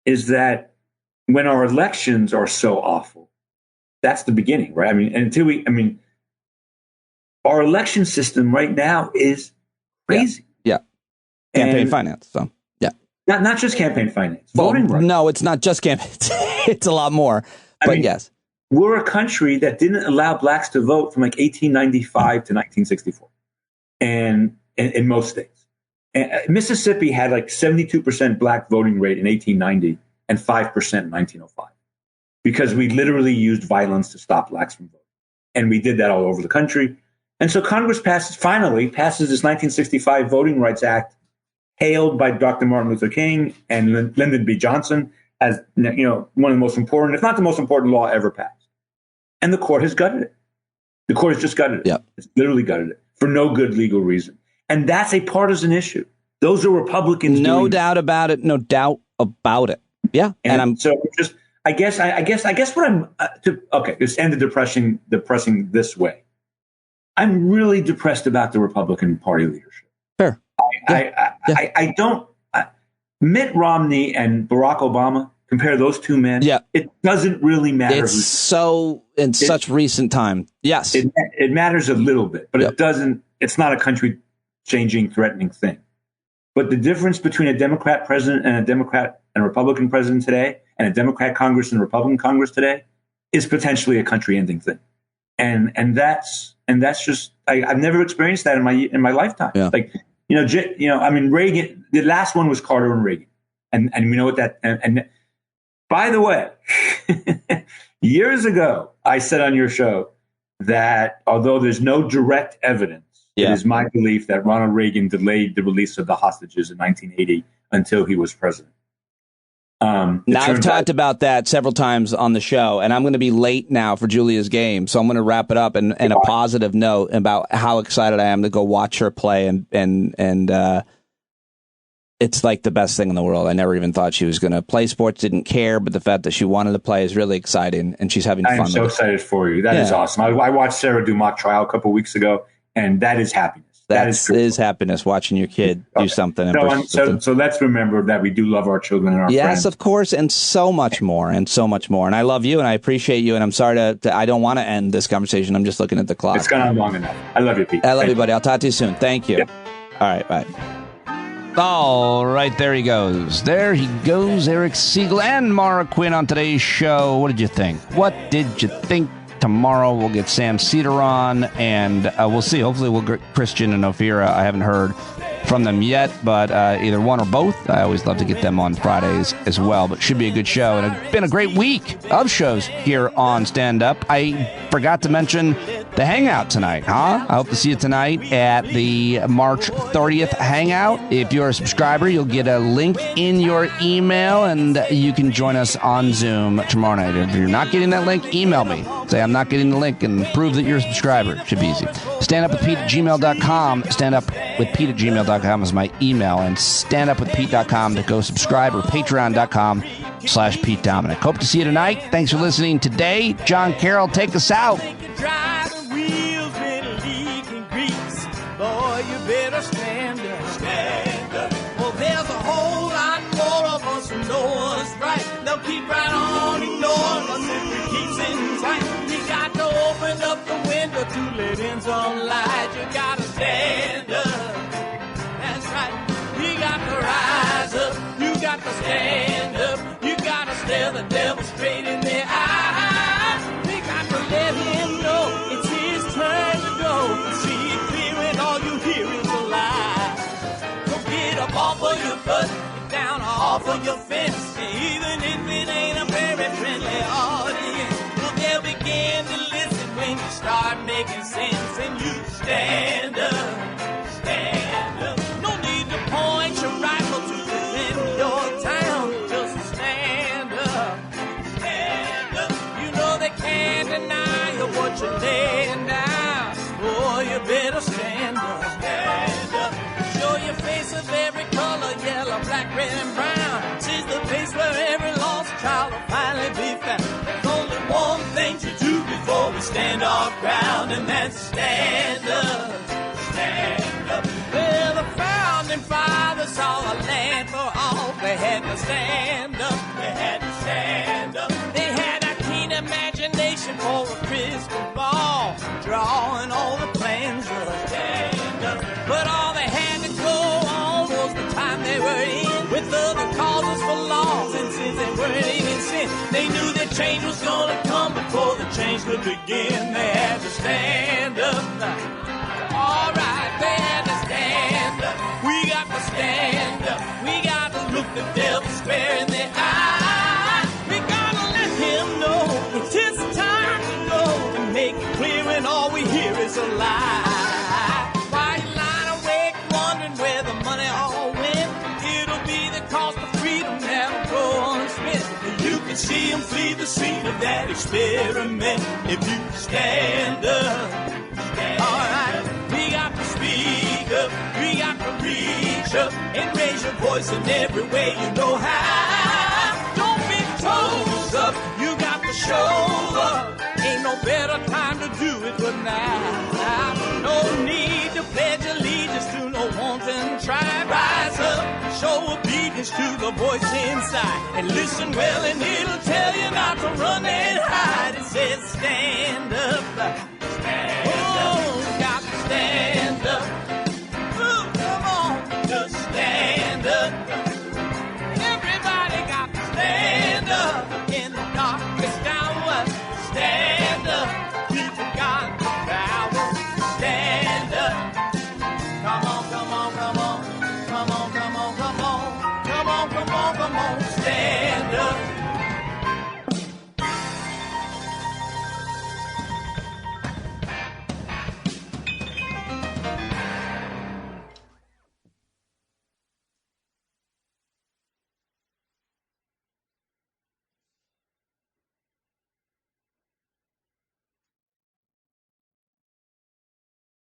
is that when our elections are so awful, that's the beginning, right? I mean, our election system right now is crazy. Yeah. Campaign finance. So, yeah. Not just campaign finance. Voting rights. No, it's not just campaign. It's a lot more. But yes. We're a country that didn't allow blacks to vote from like 1895 to 1964. And in most states. And Mississippi had like 72% black voting rate in 1890 and 5% in 1905. Because we literally used violence to stop blacks from voting. And we did that all over the country. And so Congress finally passes this 1965 Voting Rights Act, hailed by Dr. Martin Luther King and Lyndon B. Johnson as, one of the most important, if not the most important law ever passed. And the court has gutted it. The court has just gutted it. Yep. It's literally gutted it for no good legal reason. And that's a partisan issue. Those are Republicans. No doubt about it. No doubt about it. Yeah. And I'm so just, I guess what I'm, let's end the depressing this way. I'm really depressed about the Republican Party leadership. Fair. I don't, Mitt Romney and Barack Obama, compare those two men. Yeah. It doesn't really matter. It's such recent time. Yes. It matters a little bit, but it doesn't, it's not a country changing, threatening thing. But the difference between a Democrat president and a Democrat and a Republican president today and a Democrat Congress and a Republican Congress today is potentially a country ending thing. And that's just, I've never experienced that in my lifetime. Yeah. Reagan, the last one was Carter and Reagan. And we know what that, and by the way, years ago, I said on your show that although there's no direct evidence, it is my belief that Ronald Reagan delayed the release of the hostages in 1980 until he was president. Now, I've talked about that several times on the show, and I'm going to be late now for Julia's game, so I'm going to wrap it up and a positive note about how excited I am to go watch her play, and it's like the best thing in the world. I never even thought she was going to play sports, didn't care, but the fact that she wanted to play is really exciting, and she's having fun. I'm so excited for you. That is awesome. I watched Sarah do mock trial a couple weeks ago, and that is happiness. That is happiness, watching your kid do something. So let's remember that we do love our children and our friends. Yes, of course, and so much more, and so much more. And I love you, and I appreciate you, and I'm sorry I don't want to end this conversation. I'm just looking at the clock. It's gone on long enough. I love you, Pete. I love you, buddy. I'll talk to you soon. Thank you. Yep. All right, bye. All right, there he goes. There he goes, Eric Segall and Maura Quint on today's show. What did you think? What did you think? Tomorrow we'll get Sam Cedar on, and we'll see. Hopefully we'll get Christian and Ophira. I haven't heard from them yet, but either one or both. I always love to get them on Fridays as well, but should be a good show. And it's been a great week of shows here on Stand Up. I forgot to mention the Hangout tonight, huh? I hope to see you tonight at the March 30th Hangout. If you're a subscriber, you'll get a link in your email, and you can join us on Zoom tomorrow night. If you're not getting that link, email me. Say, I'm not getting the link, and prove that you're a subscriber. Should be easy. StandUpWithPete@gmail.com. StandUpWithPete@gmail.com is my email, and StandUpWithPete.com to go subscribe, or Patreon.com/Pete Dominic. Hope to see you tonight. Thanks for listening today. John Carroll, take us out. Driving wheels with leaking grease. Boy, you better stand up. Stand up. Well, there's a whole lot more of us who know what's right. They'll keep right on ignoring us if we keep sitting tight. You got to open up the window to let in some light. You got to stand up. That's right. You got to rise up. You got to stand up. You got to stare the devil straight in the eye. We got to let him know it's his turn to go. See it clear when all you hear is a lie. So get up off of your butt, get down off of your fence. Even if it ain't a very friendly audience, well, they'll begin to listen when you start making sense. And you stand up, stand up. No need to point your rifle to defend your town. Just stand up, stand up. You know they can't deny you what you're laying down. Boy, you better stand up, stand up. Show your face of every color, yellow, black, red, and brown. This is the place where every lost child will finally be found. There's only one thing to do before we stand our ground, and that's stand up, stand up. Well, the founding fathers saw the land for all. They had to stand up, they had to stand up. They had a keen imagination for a crystal ball, drawing all the plans of stand up. But all they had to go on was the time they were in, with other causes for laws, and since they weren't even sin, they knew that change was gonna come before the change could begin. They had to stand up. All right, they had to stand up. We got to stand up. We got to look the devil square in the eye. We gotta let him know it's his time to go, and make it clear when all we hear is a lie. Why you lying awake wondering where the money all went? It'll be the cost of freedom that'll go unspent. You can see him flee the scene of that experiment if you stand up. All right, we got to speak up, we got to reach up, and raise your voice in every way you know how. Don't be toes up, you got to show up. Ain't no better time to do it but now. No need to pledge allegiance to no wanton tribe. Rise up, show obedience to the voice inside, and listen well and it'll tell you not to run and hide. It says stand up, stand up. Oh, got to stand